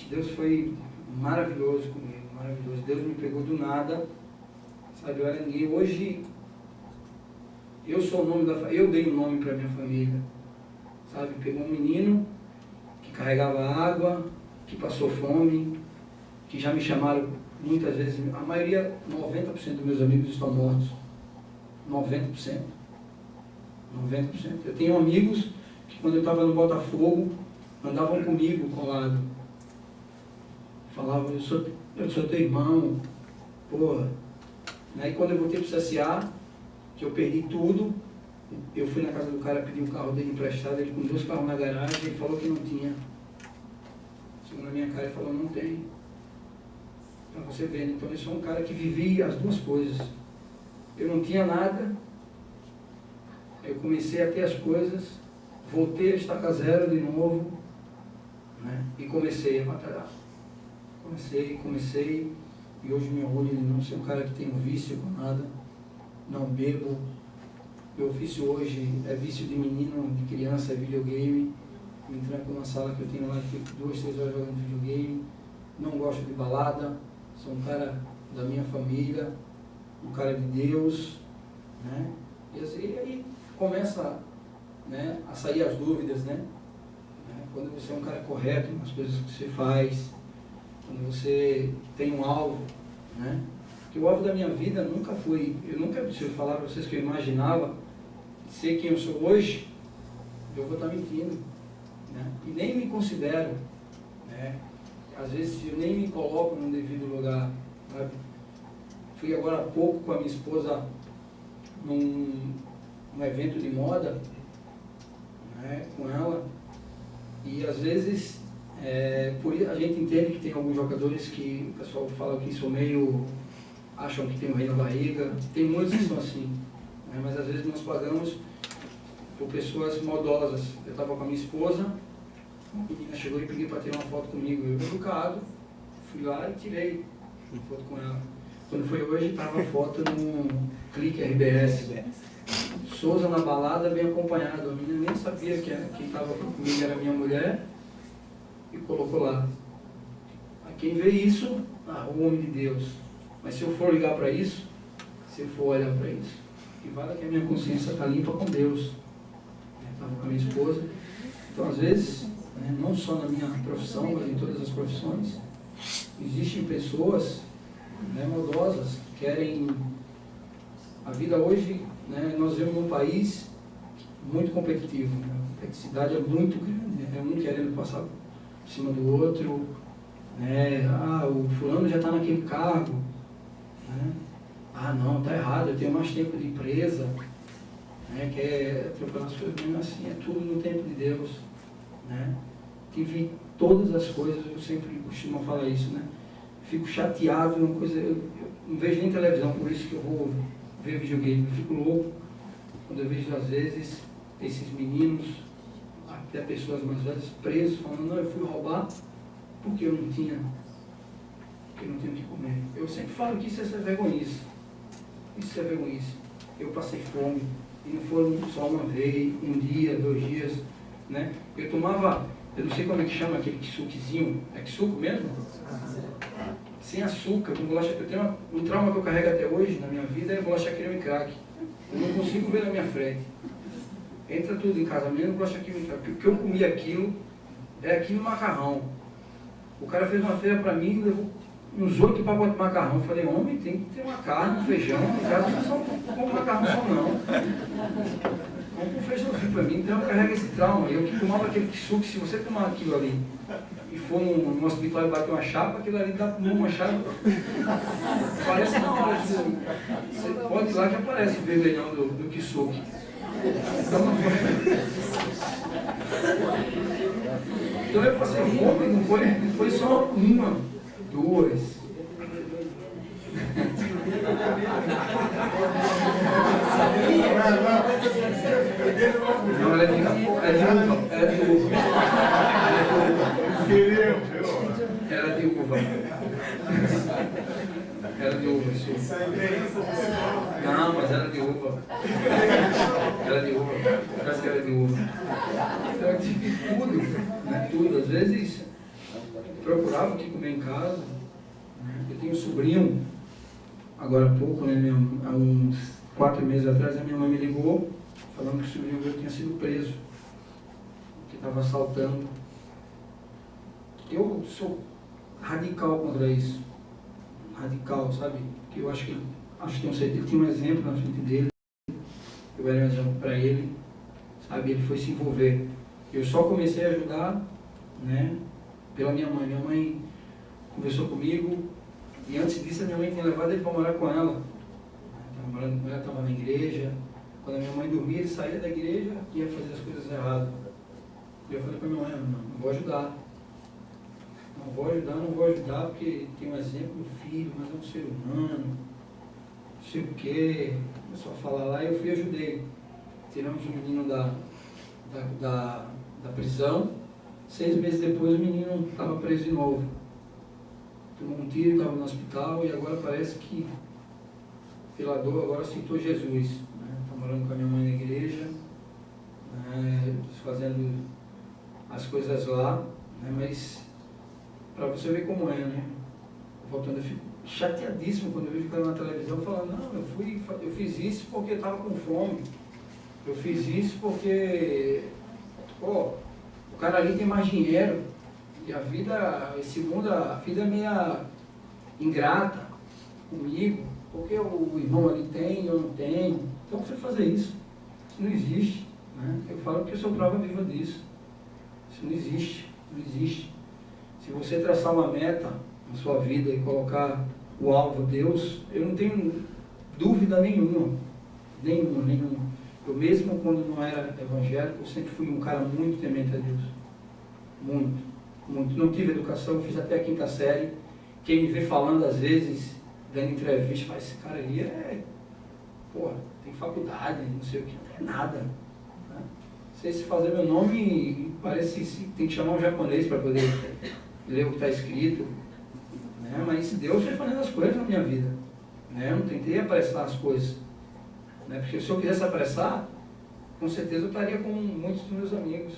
Deus foi maravilhoso comigo, maravilhoso. Deus me pegou do nada, sabe? Eu era ninguém. Hoje, eu sou o nome eu dei um nome para minha família, sabe? Pegou um menino que carregava água, que passou fome, que já me chamaram muitas vezes. A maioria, 90% dos meus amigos estão mortos. 90%. 90%. Eu tenho amigos que quando eu estava no Botafogo, andavam comigo colado. Falavam, eu sou teu irmão, porra. Aí quando eu voltei para o CSA, que eu perdi tudo, eu fui na casa do cara pedir o carro dele emprestado, ele com 2 carros na garagem, ele falou que não tinha. Chegou na minha cara e falou, não tem. Para você ver, então eu sou um cara que vivia as duas coisas. Eu não tinha nada, eu comecei a ter as coisas, voltei a estaca zero de novo, né? E comecei a batalhar. Comecei, e hoje me orgulho de não ser um cara que tem um vício com nada, não bebo. Meu vício hoje é vício de menino, de criança, é videogame. Me tranco numa sala que eu tenho lá e fico 2, 3 horas jogando videogame. Não gosto de balada, sou um cara da minha família, um cara de Deus, né? E aí começa, né, a sair as dúvidas, né? Quando você é um cara correto nas coisas que você faz, quando você tem um alvo, né? Porque o alvo da minha vida nunca foi, se eu falar para vocês que eu imaginava ser quem eu sou hoje, eu vou estar mentindo, né? E nem me considero, né? Às vezes eu nem me coloco no devido lugar, sabe? Fui agora há pouco com a minha esposa num evento de moda, né, com ela, e às vezes a gente entende que tem alguns jogadores que o pessoal fala que são meio, acham que tem um rei na barriga, tem muitos que são assim, né, mas às vezes nós pagamos por pessoas maldosas. Eu estava com a minha esposa, uma menina chegou e pediu para tirar uma foto comigo, eu educado, fui lá e tirei uma foto com ela. Quando foi hoje, estava a foto no Clique RBS. Souza na balada, bem acompanhado. A menina nem sabia que quem estava comigo era minha mulher e colocou lá. Quem vê isso, o homem de Deus. Mas se eu for ligar para isso, se eu for olhar para isso, que vale que a minha consciência está limpa com Deus. Estava com a minha esposa. Então, às vezes, né, não só na minha profissão, mas em todas as profissões, existem pessoas, né, maldosas, que querem a vida hoje, né, nós vivemos num país muito competitivo, né? A competitividade é muito grande, um querendo passar por cima do outro, né? O fulano já está naquele cargo, né? Não, está errado, eu tenho mais tempo de empresa, né? Quer atropelar as coisas, mesmo assim, é tudo no tempo de Deus, né? Tive todas as coisas, eu sempre costumo falar isso, né? Fico chateado, uma coisa, eu não vejo nem televisão, por isso que eu vou ver videogame, eu fico louco quando eu vejo às vezes esses meninos, até pessoas mais velhas, presos, falando, não, eu fui roubar porque eu não tinha o que comer. Eu sempre falo que isso é vergonhice, isso é vergonhice. Eu passei fome, e não foram só uma vez, um dia, 2 dias, né? Eu tomava, eu não sei como é que chama aquele suquezinho, é que suco mesmo? Sem açúcar, com bolacha. Eu tenho um trauma que eu carrego até hoje na minha vida, é bolacha creme crack. Eu não consigo ver na minha frente. Entra tudo em casa, menos bolacha creme crack. O que eu comi aquilo, é aquilo macarrão. O cara fez uma feira para mim e levou uns 8 pacotes de macarrão. Eu falei, homem, tem que ter uma carne, um feijão. Em casa não como macarrão só não. Compra um feijãozinho para mim, então eu carrego esse trauma. Eu que tomava aquele suco, se você tomar aquilo ali e for num hospital e bater uma chapa, aquilo ali dá uma chapa. Parece na hora. Você pode ir lá que aparece o vermelhão do Kisuke. Então eu passei fome, não foi só uma, duas. Não, ela é de uva. Ela é de uva. Ela é de uva. Ela é de uva, isso. Não, mas ela é de uva. Ela é de uva. Parece que ela é de uva. Então eu tive tudo, né? Tudo. Às vezes procurava o que comer em casa. Eu tenho um sobrinho, agora há pouco, né? Há uns 4 meses atrás, a minha mãe me ligou, falando que o sobrinho meu tinha sido preso, que estava assaltando. Eu sou radical contra isso. Radical, sabe? Que eu acho que ele tinha um exemplo na frente dele. Eu era um exemplo para ele, sabe? Ele foi se envolver. Eu só comecei a ajudar, né? Pela minha mãe. Minha mãe conversou comigo e antes disso a minha mãe tinha levado ele para morar com ela. Estava morando com ela, estava na igreja. Quando a minha mãe dormia, ele saía da igreja e ia fazer as coisas erradas. E eu falei para minha mãe, não vou ajudar. Não vou ajudar porque tem um exemplo do filho, mas é um ser humano, não sei o quê. Começou a falar lá e eu fui e ajudei. Tiramos o menino da prisão. 6 meses depois o menino estava preso de novo. Tomou um tiro, estava no hospital e agora parece que pela dor agora aceitou Jesus. Está morando com a minha mãe na igreja, fazendo as coisas lá, mas para você ver como é, né? Voltando, eu fico chateadíssimo quando eu vejo o cara na televisão falando, não, eu fiz isso porque eu estava com fome. Eu fiz isso porque, o cara ali tem mais dinheiro. E a vida, esse mundo, a vida é meio ingrata comigo, porque o irmão ali tem, eu não tenho. Então você fazer isso. Isso não existe. Né? Eu falo que eu sou prova viva disso. Isso não existe. Não existe. Se você traçar uma meta na sua vida e colocar o alvo Deus, eu não tenho dúvida nenhuma. Nenhuma. Eu mesmo quando não era evangélico, eu sempre fui um cara muito temente a Deus. Muito. Não tive educação, fiz até a 5ª série. Quem me vê falando às vezes, dando entrevista, fala, esse cara aí tem faculdade, não sei o que, não é nada. Né? Se fazer meu nome, parece que tem que chamar um japonês para poder ler o que está escrito, né? Mas Deus foi fazendo as coisas na minha vida, né? Eu não tentei apressar as coisas, né? Porque se eu quisesse apressar, com certeza eu estaria com muitos dos meus amigos,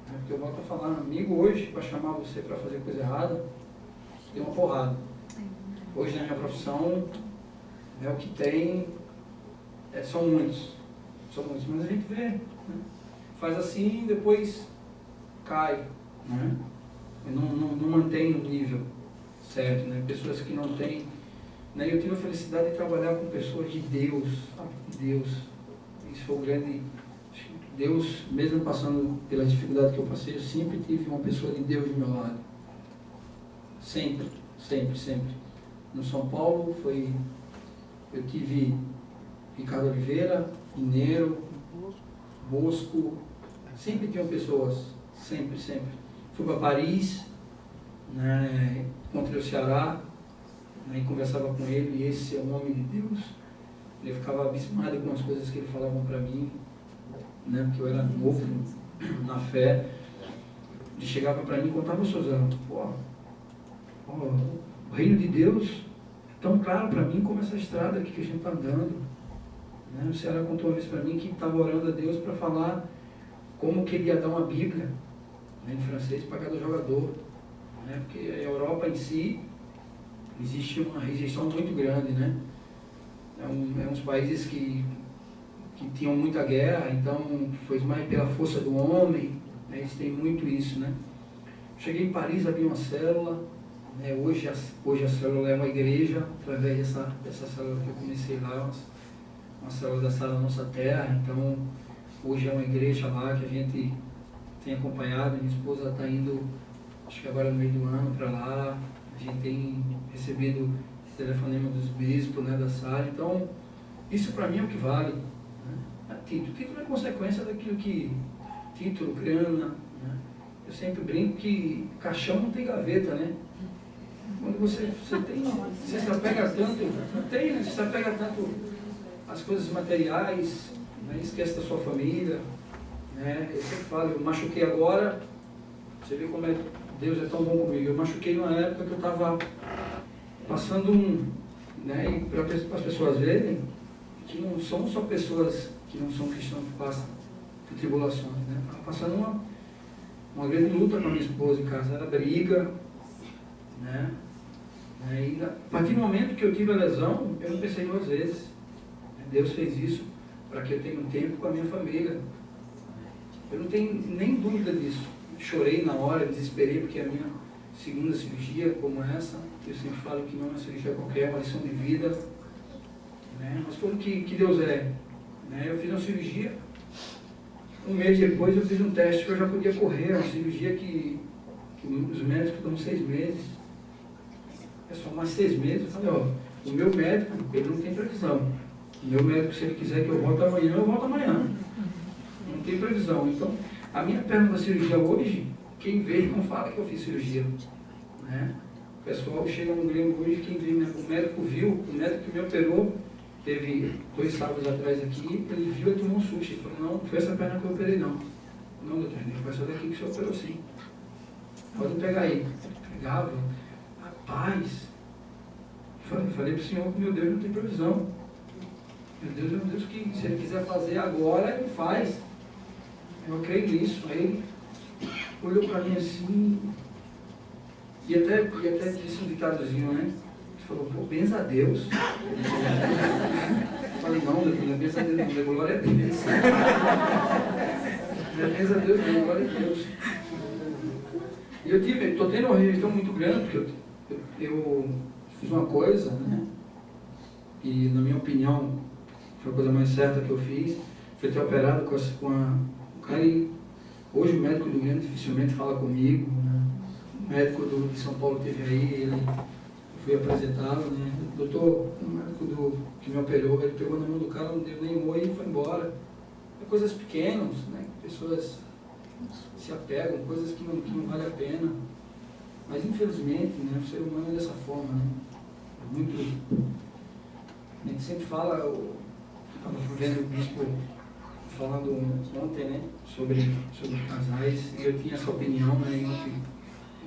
né? Porque eu volto a falar, amigo hoje, para chamar você para fazer coisa errada, deu uma porrada. Hoje na minha profissão, o que tem são muitos, mas a gente vê, né? Faz assim, depois cai, né? Não mantém o nível certo, né? Pessoas que não têm, né? Eu tive a felicidade de trabalhar com pessoas de Deus, sabe? Deus, isso foi o grande, Deus, mesmo passando pela dificuldade que eu passei, eu sempre tive uma pessoa de Deus do meu lado, sempre. No São Paulo eu tive Ricardo Oliveira, Mineiro, Bosco, sempre tinham pessoas, sempre. Fui para Paris, né, encontrei o Ceará, né, e conversava com ele, e esse é o nome de Deus. Ele ficava abismado com as coisas que ele falava para mim, né, porque eu era novo na fé. Ele chegava para mim e contava, Suzano, o reino de Deus é tão claro para mim como essa estrada aqui que a gente está andando. Né? O Ceará contou uma vez para mim que estava orando a Deus para falar como que ele ia dar uma Bíblia, né, em francês para cada jogador, né? Porque a Europa em si existe uma rejeição muito grande, né? É uns países que tinham muita guerra, então foi mais pela força do homem, né? Eles têm muito isso, né? Cheguei em Paris, abri uma célula, né? Hoje a célula é uma igreja, através dessa célula que eu comecei lá, uma célula da Sala Nossa Terra. Então hoje é uma igreja lá que a gente tem acompanhado. Minha esposa está indo, acho que agora no meio do ano, para lá. A gente tem recebido telefonema dos bispos, né, da Sala. Então isso para mim é o que vale, né? Título é consequência daquilo que... Título, grana, né? Eu sempre brinco que caixão não tem gaveta, né? Quando você se apega tanto, né? Você se apega tanto às coisas materiais, né? Esquece da sua família, né? Eu sempre falo, eu machuquei agora, você vê como Deus é tão bom comigo. Eu machuquei numa época que eu estava passando né? E para as pessoas verem que não são só pessoas que não são cristãos que passam por tribulações, né? Estava passando uma grande luta com a minha esposa em casa, era briga, né? E a partir do momento que eu tive a lesão, eu não pensei duas vezes. Deus fez isso para que eu tenha um tempo com a minha família. Eu não tenho nem dúvida disso. Chorei na hora, desesperei, porque a minha segunda cirurgia, como essa, eu sempre falo que não é uma cirurgia qualquer, é uma lição de vida, né? Mas foi o que Deus é, né? Eu fiz uma cirurgia, um mês depois eu fiz um teste que eu já podia correr, uma cirurgia que os médicos dão 6 meses. É só mais 6 meses. Eu falei, ó, o meu médico, ele não tem previsão. O meu médico, se ele quiser que eu volte amanhã, eu volto amanhã. Não tem previsão. Então, a minha perna da cirurgia hoje, quem vê não fala que eu fiz cirurgia, né? O pessoal chega no Grêmio hoje, quem vê, o médico viu, o médico que me operou, teve 2 sábados atrás aqui, ele viu e tomou um susto. Ele falou, não foi essa perna que eu operei, não. Não, doutor, foi essa daqui que o senhor operou sim. Pode pegar aí. Pegava. Rapaz. Falei para o senhor que meu Deus não tem previsão. Meu Deus é um Deus que, se ele quiser fazer agora, ele faz. Eu creio nisso. Aí ele olhou para mim assim, e até disse um ditadozinho, né? Ele falou, pô, benza a Deus. Eu falei, não, não é benza a Deus, não, é glória a Deus. Não é benza a Deus, não, é glória a Deus. E eu estou tendo uma rejeição muito grande, porque eu fiz uma coisa, né? E na minha opinião, foi a coisa mais certa que eu fiz, foi ter operado com o cara, e hoje o médico do Grêmio dificilmente fala comigo, né? O médico de São Paulo teve aí, eu fui apresentá-lo, né? O doutor, o médico que me operou, ele pegou na mão do cara, não deu nem oi e foi embora. É coisas pequenas, né? Pessoas se apegam, coisas que não vale a pena. Mas infelizmente, né, o ser humano é dessa forma, né? É muito... A gente sempre fala, eu estava vendo o bispo falando ontem, né, sobre casais, e eu tinha essa opinião, né, e ontem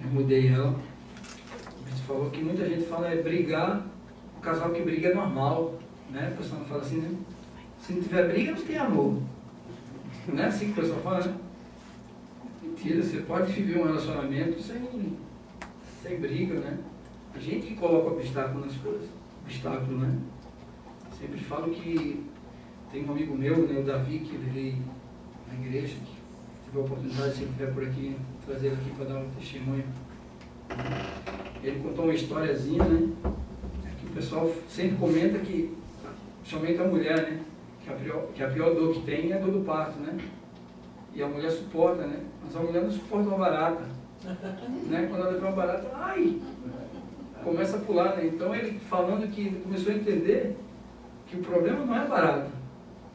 eu mudei ela. O bispo falou que muita gente fala brigar, o casal que briga é normal, né? O pessoal fala assim, né? Se não tiver briga, não tem amor. Não é assim que o pessoal fala, né? Mentira, você pode viver um relacionamento sem briga, né? A gente que coloca obstáculo nas coisas. Obstáculo, né? Sempre falo que tem um amigo meu, né, o Davi, que ele veio na igreja, que tive a oportunidade, se ele estiver por aqui, trazer ele aqui para dar um testemunho. Ele contou uma historiazinha, né? Que o pessoal sempre comenta que, principalmente a mulher, né? Que a pior dor que tem é a dor do parto, né? E a mulher suporta, né? Mas a mulher não suporta uma barata. Né? Quando ela vê uma barata, ai! Começa a pular, né? Então ele falando que ele começou a entender que o problema não é a barata.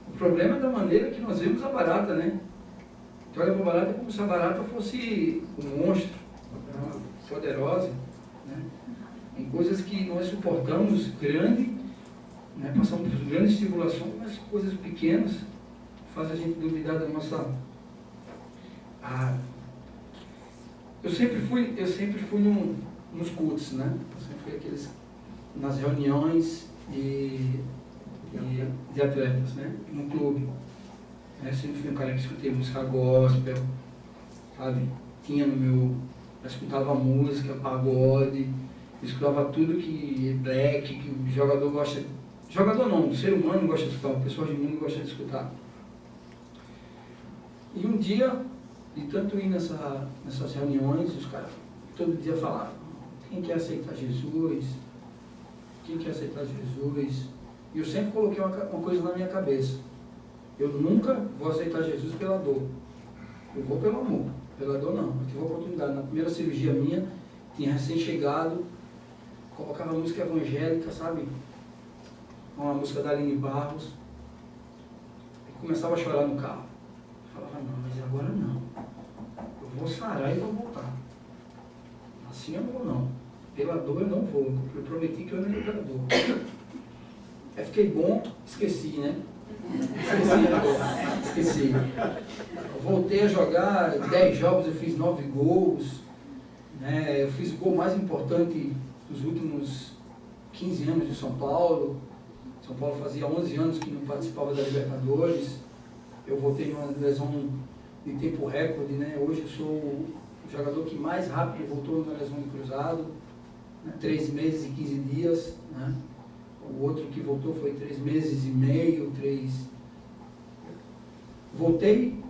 O problema é da maneira que nós vemos a barata, né? Então olha para a barata como se a barata fosse um monstro, poderosa, né? Em coisas que nós suportamos grande, né? Passamos por grandes tribulações, mas coisas pequenas fazem a gente duvidar da nossa... Eu sempre fui nos cultos, né? Eu sempre fui nas reuniões de atletas, né? No clube. Eu sempre fui um cara que escutei música gospel, sabe? Eu escutava música, pagode, eu escutava tudo que black, que o jogador gosta. Jogador não, o ser humano gosta de escutar, o pessoal de mundo gosta de escutar. E um dia, de tanto ir nessas reuniões, os caras todo dia falavam, quem quer aceitar Jesus? Quem quer aceitar Jesus? E eu sempre coloquei uma coisa na minha cabeça. Eu nunca vou aceitar Jesus pela dor. Eu vou pelo amor. Pela dor não. Eu tive a oportunidade. Na primeira cirurgia minha, tinha recém-chegado, colocava música evangélica, sabe? Uma música da Aline Barros. começava a chorar no carro. Eu falava, não, mas agora não. Eu vou sarar e vou voltar. Assim eu não vou não. Pela dor eu não vou. Eu prometi que eu não ia pela dor. Aí fiquei bom, esqueci, né? Esqueci. Eu voltei a jogar 10 jogos, eu fiz 9 gols. Né? Eu fiz o gol mais importante dos últimos 15 anos de São Paulo. São Paulo fazia 11 anos que não participava da Libertadores. Eu voltei numa lesão de tempo recorde, né? Hoje eu sou o jogador que mais rápido voltou numa lesão de cruzado, né? 3 meses e 15 dias, né? O outro que voltou foi 3 meses e meio, 3... Voltei,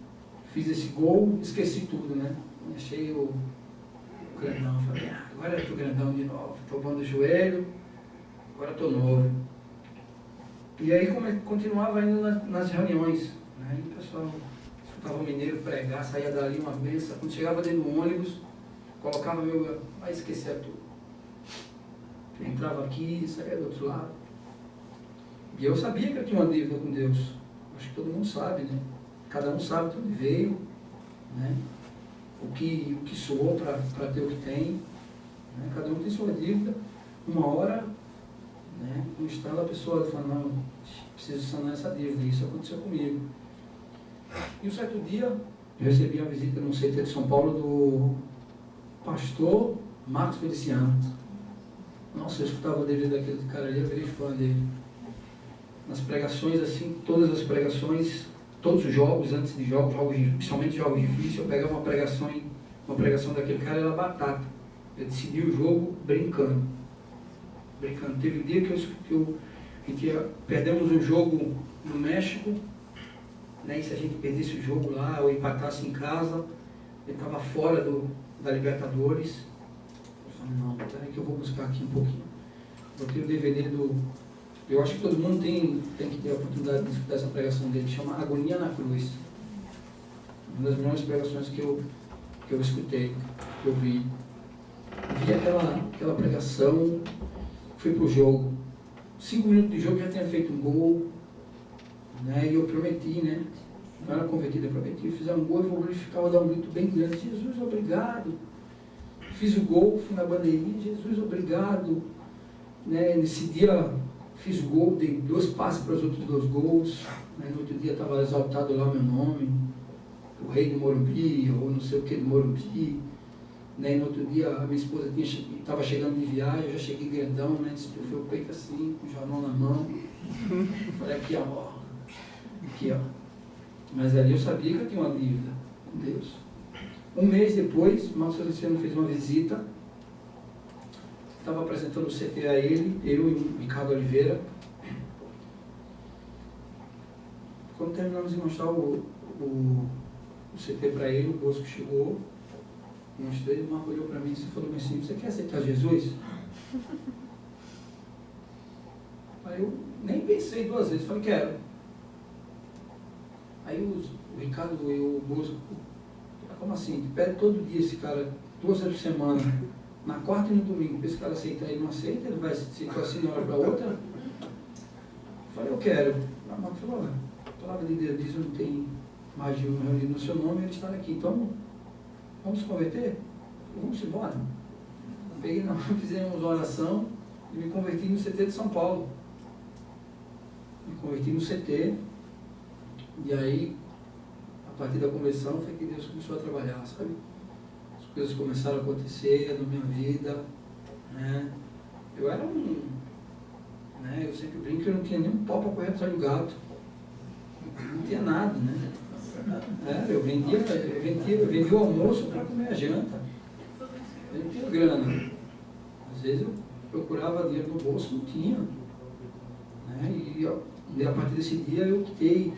fiz esse gol, esqueci tudo, né? Achei o grandão, falei, agora eu tô grandão de novo, tô bom do joelho, agora tô novo. E aí continuava indo nas reuniões, né? E o pessoal escutava o mineiro pregar, saía dali uma benção, quando chegava dentro do ônibus, colocava aí esquecia tudo. Entrava aqui, saía do outro lado. E eu sabia que eu tinha uma dívida com Deus. Acho que todo mundo sabe, né? Cada um sabe de onde veio, né? O que soou para ter o que tem. Né? Cada um tem sua dívida. Uma hora, né? No estado a pessoa fala, não, preciso sanar essa dívida. Isso aconteceu comigo. E um certo dia, eu recebi uma visita no CT de São Paulo do pastor Marcos Feliciano. Nossa, eu escutava o DVD daquele cara ali, eu virei fã dele. Nas pregações, assim, todas as pregações, todos os jogos, antes de jogos, principalmente jogos difíceis, eu pegava uma pregação daquele cara, era batata. Eu decidi o jogo brincando. Teve um dia perdemos um jogo no México, né, e se a gente perdesse o jogo lá, ou empatasse em casa, ele estava fora da Libertadores. Eu falei, não, peraí que eu vou buscar aqui um pouquinho. Botei o DVD eu acho que todo mundo tem que ter a oportunidade de escutar essa pregação dele, que chama Agonia na Cruz. Uma das melhores pregações que eu escutei, que eu vi. Vi aquela pregação, fui pro jogo. 5 minutos de jogo já tinha feito um gol, né? E eu prometi, né? Não era convertido, eu prometi, fizer um gol, eu vou glorificar, vou dar um grito bem grande. Jesus, obrigado. Fiz o gol, fui na bandeirinha, Jesus, obrigado. Né? Nesse dia fiz o gol, dei 2 passes para os outros 2 gols. Né? No outro dia estava exaltado lá o meu nome, o rei do Morumbi, ou não sei o que do Morumbi. Né? E no outro dia a minha esposa estava chegando de viagem, eu já cheguei grandão, né? Estufei o peito assim, com o jornal na mão. Falei, aqui ó, aqui ó. Mas ali eu sabia que eu tinha uma dívida com Deus. Um mês depois, o Marcos Feliciano fez uma visita. Estava apresentando o CT a ele, eu e o Ricardo Oliveira. Quando terminamos de mostrar o CT para ele, o Bosco chegou, mostrei, o Marco olhou para mim e falou assim, você quer aceitar Jesus? Aí eu nem pensei 2 vezes, falei, quero. Aí o Ricardo e o Bosco, como assim? Pede todo dia esse cara, 2 vezes por semana. Na quarta e no domingo, esse cara aceita, ele não aceita, ele vai aceitar assim de uma hora para outra. Eu falei, eu quero. A Marco falou, a palavra de Deus diz, não tem mais de um reunido no seu nome, ele está aqui. Então, vamos se converter? Vamos embora. Peguei, nós fizemos uma oração e me converti no CT de São Paulo. Me converti no CT e aí, a partir da conversão, foi que Deus começou a trabalhar, sabe? Coisas começaram a acontecer na minha vida, né? Eu era né? Eu sempre brinco que eu não tinha nem um pau para correr atrás do gato, não tinha nada, né? Eu vendia o almoço para comer a janta, eu não tinha grana, às vezes eu procurava dinheiro no bolso, não tinha, né? E a partir desse dia eu quitei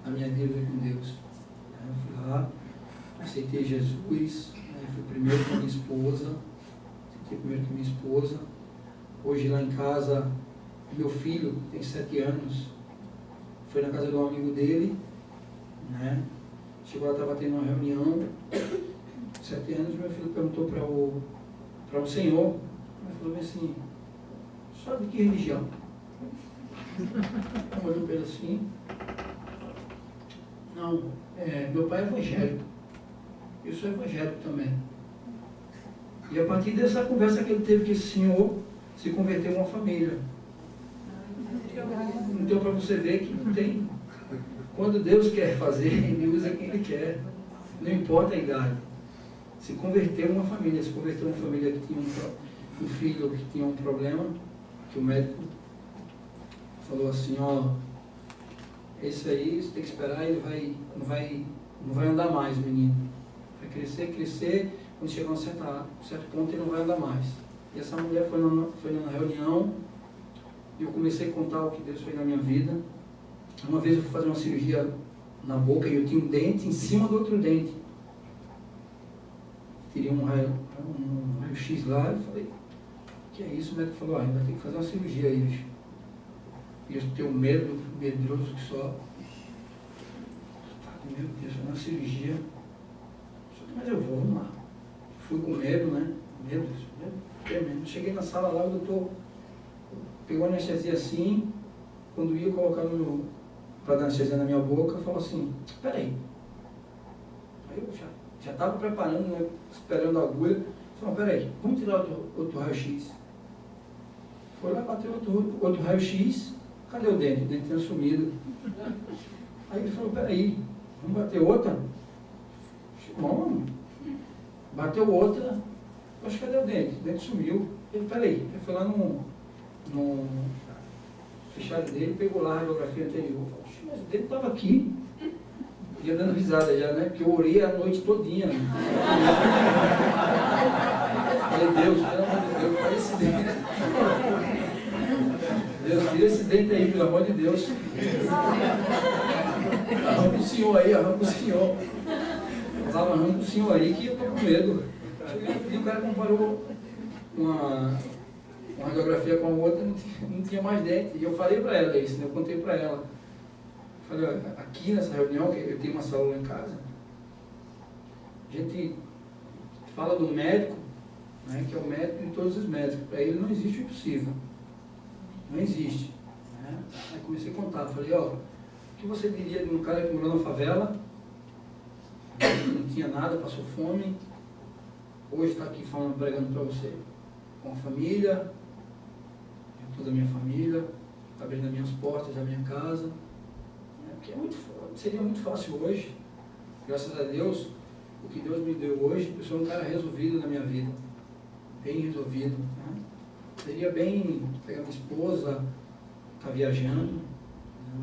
a minha dívida com Deus, eu fui lá, aceitei Jesus. Fui primeiro com a minha esposa, Hoje lá em casa, meu filho tem 7 anos, foi na casa de um amigo dele, né? Chegou lá, estava tendo uma reunião, 7 anos, meu filho perguntou para o senhor, ele falou assim, só de que religião? Olhou para ele assim, Não, meu pai é evangélico. Eu sou evangélico também. E a partir dessa conversa que ele teve com esse senhor, se converteu uma família. Então, para você ver que não tem... Quando Deus quer fazer, Ele usa quem Ele quer. Não importa a idade. Se converteu uma família. Se converteu uma família que tinha um filho que tinha um problema, que o médico falou assim, ó, esse aí você tem que esperar, ele não vai andar mais, o menino. Vai crescer, quando chegar a um certo ponto ele não vai andar mais. E essa mulher foi na reunião, e eu comecei a contar o que Deus fez na minha vida. Uma vez eu fui fazer uma cirurgia na boca e eu tinha um dente em cima do outro dente. Tirei um raio-x lá e falei, que é isso? O médico falou, vai ter que fazer uma cirurgia aí, bicho. E eu tenho medo, medroso que só. Meu Deus, foi uma cirurgia. Mas eu vou, vamos lá. Fui com medo, né? Medo. Cheguei na sala lá, o doutor pegou a anestesia assim, quando ia colocar para dar anestesia na minha boca, falou assim, peraí. Aí eu já estava preparando, né, esperando a agulha. Falei, peraí, vamos tirar outro raio-x. Foi lá, bateu outro raio-x, cadê o dente? O dente tinha sumido. Aí ele falou, peraí, vamos bater outra? Vamos. Bateu outra, acho que cadê o dente? O dente sumiu. Ele, peraí, ele foi lá no fechado dele, pegou lá a radiografia anterior. Falei, mas o dente estava aqui. Ia dando risada já, né? Porque eu orei a noite todinha. Né? Falei, Deus, pelo amor de Deus, faz esse dente. Deus, tira esse dente aí, pelo amor de Deus. Arranca o senhor aí, arranca o senhor. Falava, arranca o senhor aí que eu tô com medo. E o cara comparou uma radiografia com a outra, não tinha mais dente. E eu falei para ela isso, né? Eu contei para ela. Falei, olha, aqui nessa reunião, que eu tenho uma sala lá em casa, a gente fala do médico, né, que é o médico de todos os médicos. Para ele não existe o impossível. Não existe. Né? Aí comecei a contar, falei, ó, o que você diria de um cara que morou na favela, não tinha nada, passou fome, hoje está aqui falando, pregando para você, com a família, toda a minha família, abrindo as minhas portas, a minha casa. Porque seria muito fácil hoje, graças a Deus, o que Deus me deu hoje, eu sou um cara resolvido na minha vida, bem resolvido. Né? Seria bem pegar minha esposa, estar viajando, né?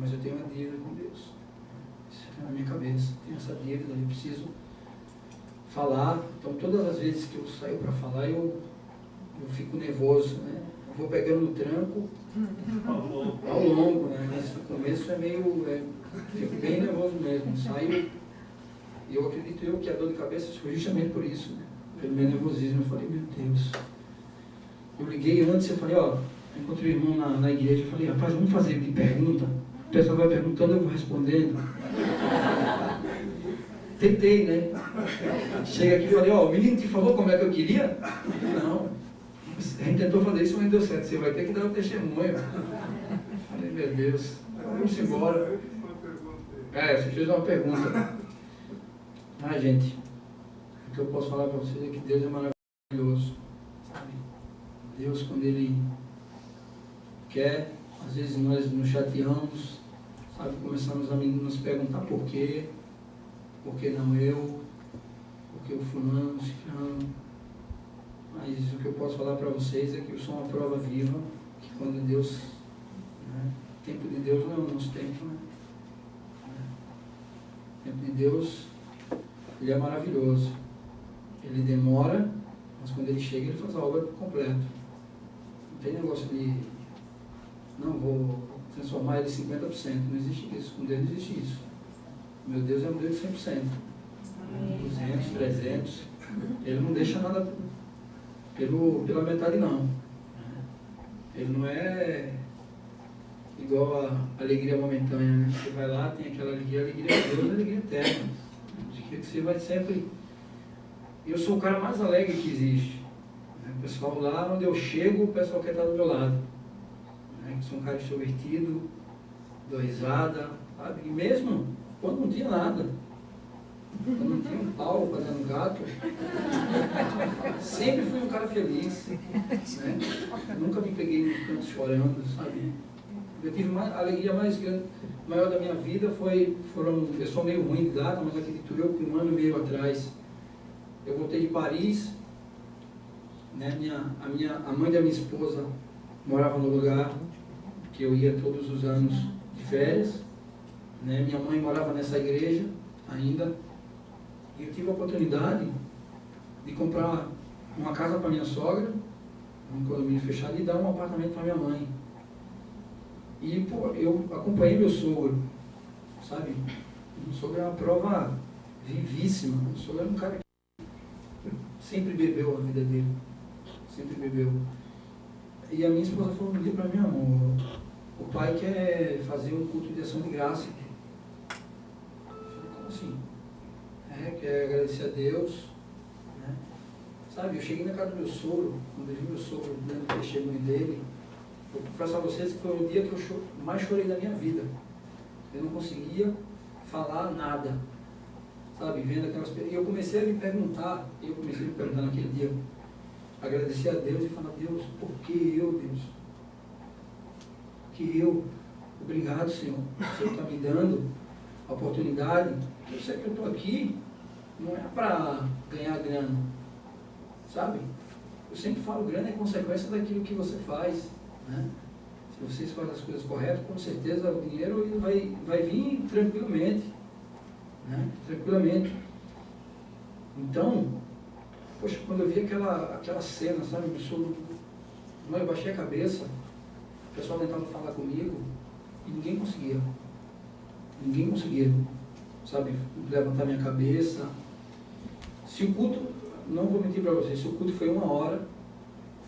Mas eu tenho uma dívida com Deus. Isso é na minha cabeça, tenho essa dívida, eu preciso falar. Então todas as vezes que eu saio para falar, eu fico nervoso, né? Eu vou pegando no tranco ao longo, né? Mas no começo é meio... fico bem nervoso mesmo. Saio... E eu acredito que a dor de cabeça foi justamente por isso, né? Pelo meu nervosismo. Eu falei, meu Deus. Eu liguei antes e falei, ó, encontrei o irmão na igreja. Eu falei, rapaz, vamos fazer de pergunta. O pessoal vai perguntando, eu vou respondendo. Tentei, né? Chega aqui e falei, ó, o menino te falou como é que eu queria? Não. A gente tentou fazer isso, mas não deu certo. Você vai ter que dar o testemunho. Falei, meu Deus, vamos embora. Você fez uma pergunta. Gente, o que eu posso falar para vocês é que Deus é maravilhoso. Sabe? Deus, quando Ele quer, às vezes nós nos chateamos, sabe? Começamos a nos perguntar por quê não eu, por que o fulano, ciclano. Mas o que eu posso falar para vocês é que eu sou uma prova viva, que quando Deus, né, o tempo de Deus não é o nosso tempo, né? O tempo de Deus, Ele é maravilhoso. Ele demora, mas quando Ele chega, Ele faz a obra completa. Não tem negócio de, não vou transformar Ele em 50%, não existe isso, com Deus não existe isso. Meu Deus é um Deus de 100%, 200, 300, Ele não deixa nada pela metade não. Ele não é igual a alegria momentânea, né? Você vai lá, tem aquela alegria de Deus, alegria eterna. De que você vai sempre... Eu sou o cara mais alegre que existe. O pessoal lá onde eu chego, o pessoal quer estar do meu lado. Eu sou um cara extrovertido, dou risada, sabe? E mesmo Quando não tinha nada. Quando não tinha um pau para dar no gato. Sempre fui um cara feliz. Né? Nunca me peguei no canto chorando, sabe? Eu tive a alegria mais grande, maior da minha vida eu sou meio ruim de data, mas acredito eu que 1 ano e meio atrás, eu voltei de Paris, né? A mãe da minha esposa morava no lugar que eu ia todos os anos de férias, né? Minha mãe morava nessa igreja ainda, e eu tive a oportunidade de comprar uma casa para minha sogra, um condomínio fechado, e dar um apartamento para minha mãe. E, pô, eu acompanhei meu sogro, sabe? Meu sogro é uma prova vivíssima. Meu sogro era um cara que sempre bebeu a vida dele. Sempre bebeu. E a minha esposa falou um dia para mim, amor, o pai quer fazer um culto de ação de graça. Eu falei, como assim? Quer agradecer a Deus. Né? Sabe, eu cheguei na casa do meu sogro, quando eu vi meu sogro dando o testemunho dele, eu confesso a vocês que foi o dia que eu mais chorei da minha vida. Eu não conseguia falar nada, sabe, vendo aquelas pessoas. E eu comecei a me perguntar naquele dia, agradecer a Deus e falar, Deus, por que eu, Deus? Que eu? Obrigado, Senhor. O Senhor está me dando a oportunidade. Eu sei que eu estou aqui, não é para ganhar grana, sabe? Eu sempre falo, grana é consequência daquilo que você faz. Né? Se vocês fazem as coisas corretas, com certeza o dinheiro ele vai vir tranquilamente. Né? Tranquilamente. Então, poxa, quando eu vi aquela cena, sabe, eu baixei a cabeça, o pessoal tentava falar comigo e ninguém conseguia. Ninguém conseguia, sabe, levantar minha cabeça. Se o culto, não vou mentir para vocês, se o culto foi 1 hora,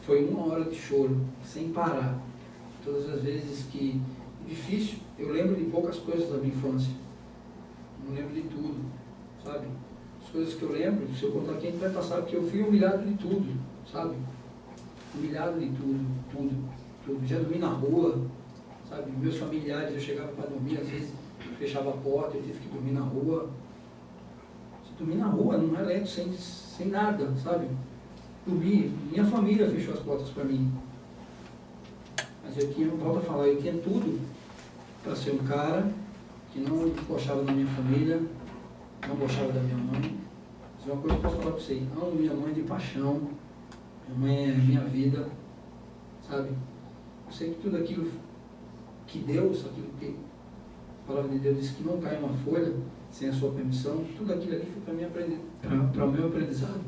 foi 1 hora de choro, sem parar. Todas as vezes que... Difícil, eu lembro de poucas coisas da minha infância. Não lembro de tudo, sabe? As coisas que eu lembro, se eu contar aqui, a gente vai passar, porque eu fui humilhado de tudo, sabe? Humilhado de tudo, tudo. Já dormi na rua, sabe? Meus familiares, eu chegava para dormir, às vezes fechava a porta, eu tive que dormir na rua. Dormir na rua, não é lento, sem nada, sabe? Dormi, minha família fechou as portas para mim. Mas eu tinha, volto a falar, eu tinha tudo para ser um cara que não gostava da minha família, não gostava da minha mãe. Mas uma coisa que eu posso falar para você, amo minha mãe de paixão, minha mãe é minha vida, sabe? Eu sei que tudo aquilo que Deus, aquilo que a palavra de Deus diz que não cai uma folha sem a sua permissão, tudo aquilo ali foi para o meu aprendizado,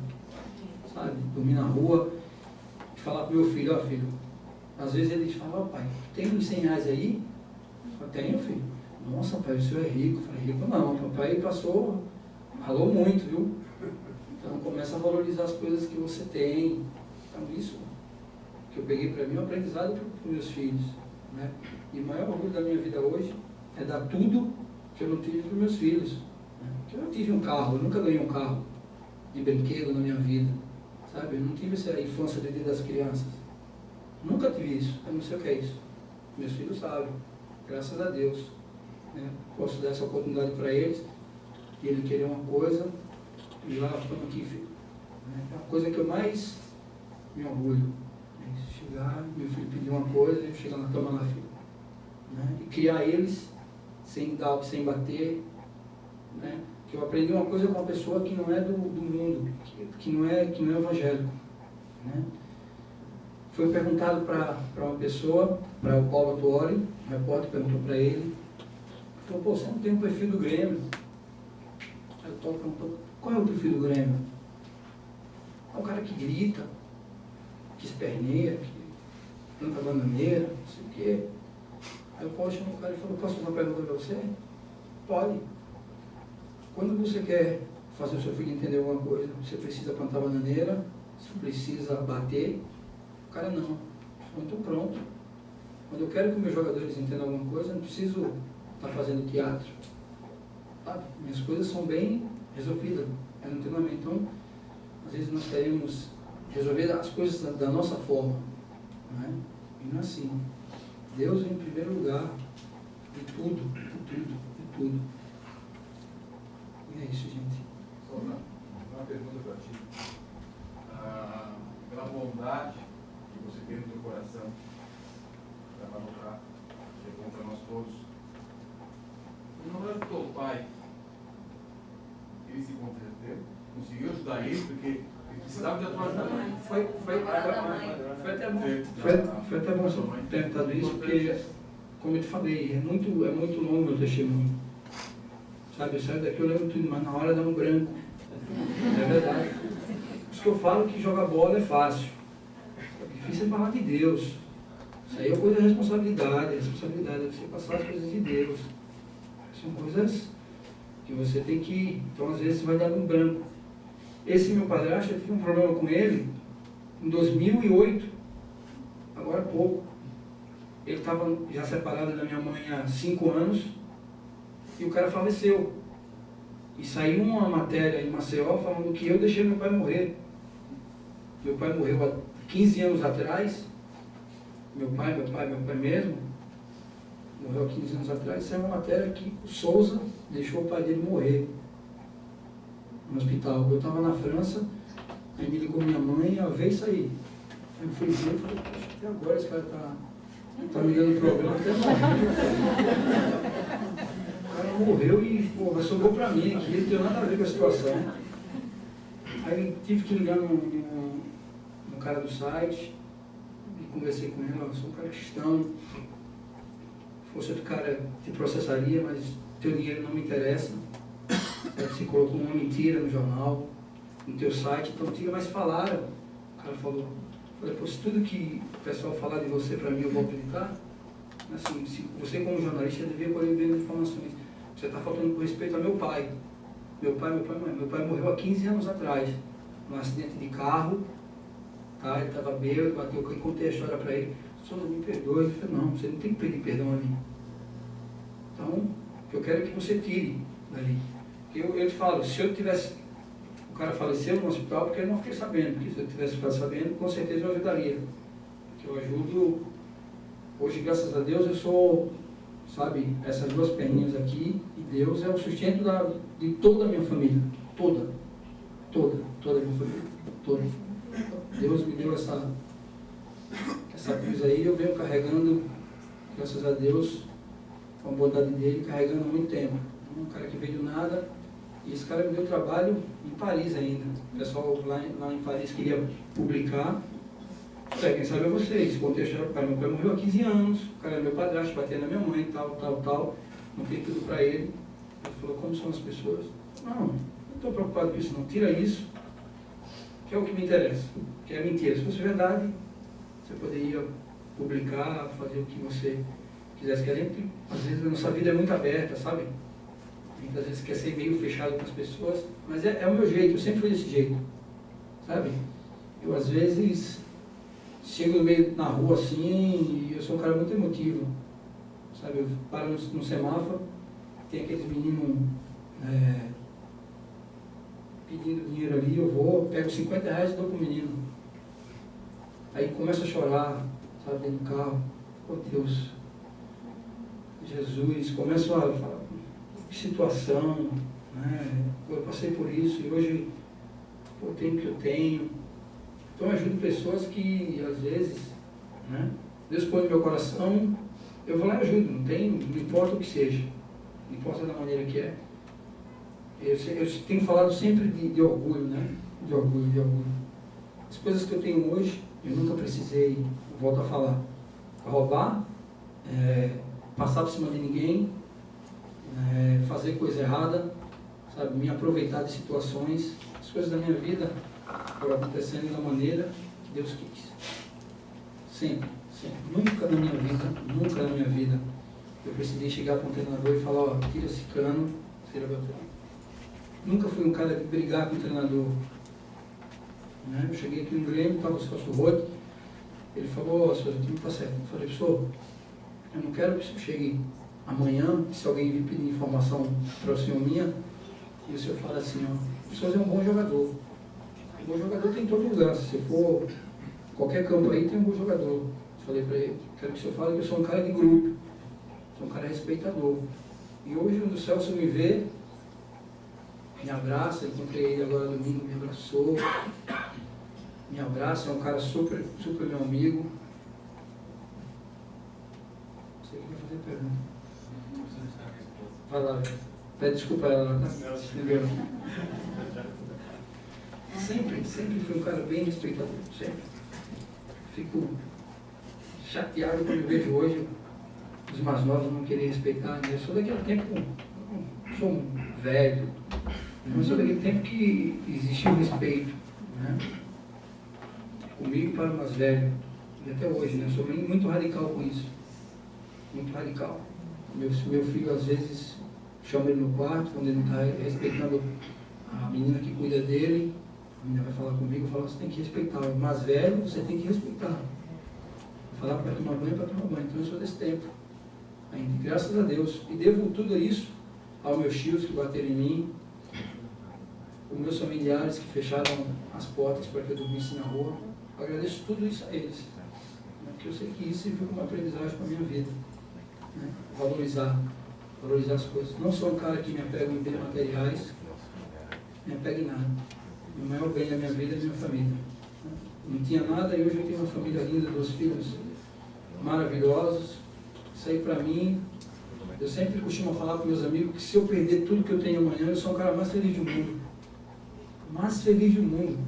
sabe? Dormir na rua e falar para o meu filho, ó filho, às vezes ele fala, ó pai, tem uns 100 reais aí? Eu tenho, filho. Nossa, pai, o senhor é rico. Eu falei, rico não, papai ralou muito, viu? Então começa a valorizar as coisas que você tem. Então isso que eu peguei para mim é um aprendizado para os meus filhos. Né? E o maior orgulho da minha vida hoje é dar tudo que eu não tive para os meus filhos. Né? Porque eu não tive um carro, eu nunca ganhei um carro de brinquedo na minha vida. Sabe? Eu não tive essa infância de dia das crianças. Nunca tive isso, eu não sei o que é isso. Meus filhos sabem, graças a Deus. Né? Posso dar essa oportunidade para eles, e ele querer uma coisa, e lá estamos aqui, filho. Né? É a coisa que eu mais me orgulho. É chegar, meu filho pedir uma coisa, eu chegar na cama lá, filho. Né? E criar eles sem bater. Né? Que eu aprendi uma coisa com uma pessoa que não é do mundo, que não é evangélico. Né? Foi perguntado para uma pessoa, para o Paulo Tuori, o repórter perguntou para ele, falou, pô, você não tem um perfil do Grêmio? Aí o Paulo perguntou, qual é o perfil do Grêmio? É um cara que grita, que esperneia, que planta bananeira, não sei o quê. Aí o Paulo chamou o cara e falou, posso fazer uma pergunta para você? Pode. Quando você quer fazer o seu filho entender alguma coisa, você precisa plantar bananeira, você precisa bater. O cara não. Então pronto. Quando eu quero que meus jogadores entendam alguma coisa, eu não preciso estar fazendo teatro. Sabe? Minhas coisas são bem resolvidas. É no treinamento. Então, às vezes nós queremos resolver as coisas da nossa forma. Não é? E não é assim. Deus em primeiro lugar de tudo, de tudo, de tudo. É isso, gente. Só uma pergunta para ti. Pela bondade que você tem no teu coração, para anotar, que é bom para nós todos. Não era o teu pai, ele se converteu, conseguiu ajudar ele, porque ele precisava da tua ajuda. Foi até bom. Foi até bom você ter perguntado isso, porque, como eu te falei, é muito longo o meu testemunho. Sabe, eu saio daqui, eu lembro tudo, mas na hora dá um branco. É verdade. Por isso que eu falo que jogar bola é fácil. O difícil é falar de Deus. Isso aí é coisa de responsabilidade. Responsabilidade é você passar as coisas de Deus. São coisas que você tem que... Então, às vezes, vai dar um branco. Esse meu padrasto, eu tive um problema com ele em 2008. Agora há pouco. Ele estava já separado da minha mãe há 5 anos. E o cara faleceu. E saiu uma matéria em Maceió falando que eu deixei meu pai morrer. Meu pai morreu há 15 anos atrás. Meu pai mesmo. Morreu há 15 anos atrás. Saiu uma matéria que o Souza deixou o pai dele morrer no hospital. Eu estava na França, aí me ligou minha mãe, veio isso aí. Aí eu fui ver e falei, poxa, até agora esse cara tá me dando problema, até morreu. O cara morreu e sobrou para mim aqui, não tem nada a ver com a situação. Aí tive que ligar no cara do site e conversei com ele, eu sou um cara cristão, se fosse outro cara te processaria, mas teu dinheiro não me interessa. Você colocou uma mentira no jornal, no teu site, então diga, mas falaram. O cara falou, pô, se tudo que o pessoal falar de você para mim eu vou acreditar, assim, se você como jornalista devia colher bem as informações. Você está faltando com respeito a meu pai. Meu pai morreu há 15 anos atrás, num acidente de carro, tá? Ele estava bêbado, bateu, eu contei a história para ele, Souza, me perdoe. Ele falou, não, você não tem que pedir perdão a mim. Então, eu quero que você tire dali. Eu te falo, se eu tivesse, o cara faleceu no hospital porque eu não fiquei sabendo, porque se eu tivesse ficado sabendo, com certeza eu ajudaria. Porque eu ajudo, hoje graças a Deus eu sou, sabe, essas duas perninhas aqui, e Deus é o sustento de toda a minha família, toda a minha família, toda. Deus me deu essa cruz aí, eu venho carregando, graças a Deus, com a bondade dele, carregando há muito tempo. Um cara que veio do nada, e esse cara me deu trabalho em Paris ainda. O pessoal lá em Paris queria publicar. Quem sabe é vocês, contei a história do pai. Meu pai morreu há 15 anos, o cara é meu padrasto, batendo na minha mãe, tal. Contei tudo para ele. Ele falou, como são as pessoas? Não estou preocupado com isso não, tira isso, que é o que me interessa, que é mentira. Se fosse verdade, você poderia publicar, fazer o que você quisesse. Que a gente, às vezes, a nossa vida é muito aberta, sabe? Muitas vezes quer ser meio fechado com as pessoas, mas é o meu jeito, eu sempre fui desse jeito, sabe? Eu, às vezes, chego no meio, na rua assim, e eu sou um cara muito emotivo, sabe? Eu paro no semáforo, tem aqueles meninos pedindo dinheiro ali, eu vou, pego R$50 e dou pro menino. Aí começa a chorar, sabe, dentro do carro. Oh Deus, Jesus, começo a falar, que situação, né? Eu passei por isso e hoje eu tenho o que eu tenho. Então eu ajudo pessoas que às vezes, né? Deus põe no meu coração, eu vou lá e ajudo, não importa o que seja, não importa da maneira que é. Eu tenho falado sempre de orgulho, né? De orgulho. As coisas que eu tenho hoje, eu nunca precisei, volto a falar, roubar, passar por cima de ninguém, fazer coisa errada, sabe? Me aproveitar de situações. As coisas da minha vida foram acontecendo da maneira que Deus quis. Sempre. Nunca na minha vida, eu precisei chegar para um treinador e falar, tira esse cano, tira Beltrano. Nunca fui um cara de brigar com o treinador. Né? Eu cheguei aqui no Grêmio, estava o Celso Roth, ele falou, seu time está certo. Eu falei, professor, eu não quero que o senhor chegue amanhã, se alguém vir pedir informação para o senhor minha, e o senhor fala assim, o senhor é um bom jogador. Um bom jogador tem em todo lugar, se for qualquer campo aí, tem um bom jogador. Eu falei para ele, quero que o senhor fale que eu sou um cara de grupo, sou um cara respeitador. E hoje o Celso me vê, me abraça, encontrei ele agora domingo, me abraçou, me abraça, é um cara super, super meu amigo. Você quer fazer pergunta? Vai lá, pede desculpa a ela, tá? Entendeu? Sempre fui um cara bem respeitado, sempre. Fico chateado quando eu vejo hoje os mais novos não querem respeitar, né? Eu sou daquele tempo, sou um velho, mas sou daquele tempo que existia o respeito, né? Comigo para o mais velho, e até hoje, né? Eu sou muito radical com isso, muito radical. Meu filho às vezes chama ele no quarto, quando ele não está respeitando a menina que cuida dele, a menina vai falar comigo, eu falo, você tem que respeitar, o mais velho você tem que respeitar. Falar para tomar banho, então eu sou desse tempo. Ainda, graças a Deus, e devo tudo isso aos meus tios que bateram em mim, os meus familiares que fecharam as portas para que eu dormisse na rua. Eu agradeço tudo isso a eles, né? Porque eu sei que isso foi uma aprendizagem para a minha vida, né? Valorizar as coisas. Não sou um cara que me apega em bens materiais, me apega em nada. O maior bem da minha vida é a minha família. Não tinha nada e hoje eu tenho uma família linda, 2 filhos maravilhosos. Isso aí para mim, eu sempre costumo falar para meus amigos que se eu perder tudo que eu tenho amanhã, eu sou o cara mais feliz do mundo. Mais feliz do mundo.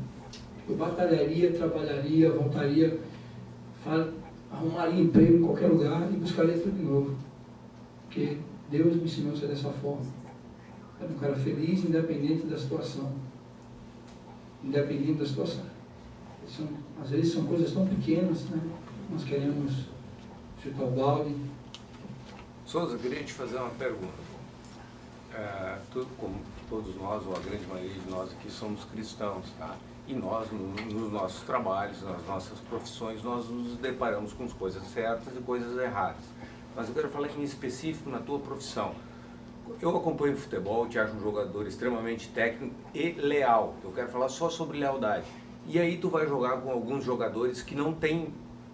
Eu batalharia, trabalharia, voltaria, arrumaria emprego em qualquer lugar e buscaria tudo de novo. Porque Deus me ensinou a ser dessa forma. É um cara feliz, independente da situação. Independente da situação. Às vezes são coisas tão pequenas, né? Nós queremos chutar o balde. Souza, eu queria te fazer uma pergunta. Como todos nós, ou a grande maioria de nós aqui, somos cristãos, tá? E nós, nos nossos trabalhos, nas nossas profissões, nós nos deparamos com as coisas certas e coisas erradas. Mas eu quero falar em específico na tua profissão. Eu acompanho futebol, te acho um jogador extremamente técnico e leal. Eu quero falar só sobre lealdade. E aí tu vai jogar com alguns jogadores que não têm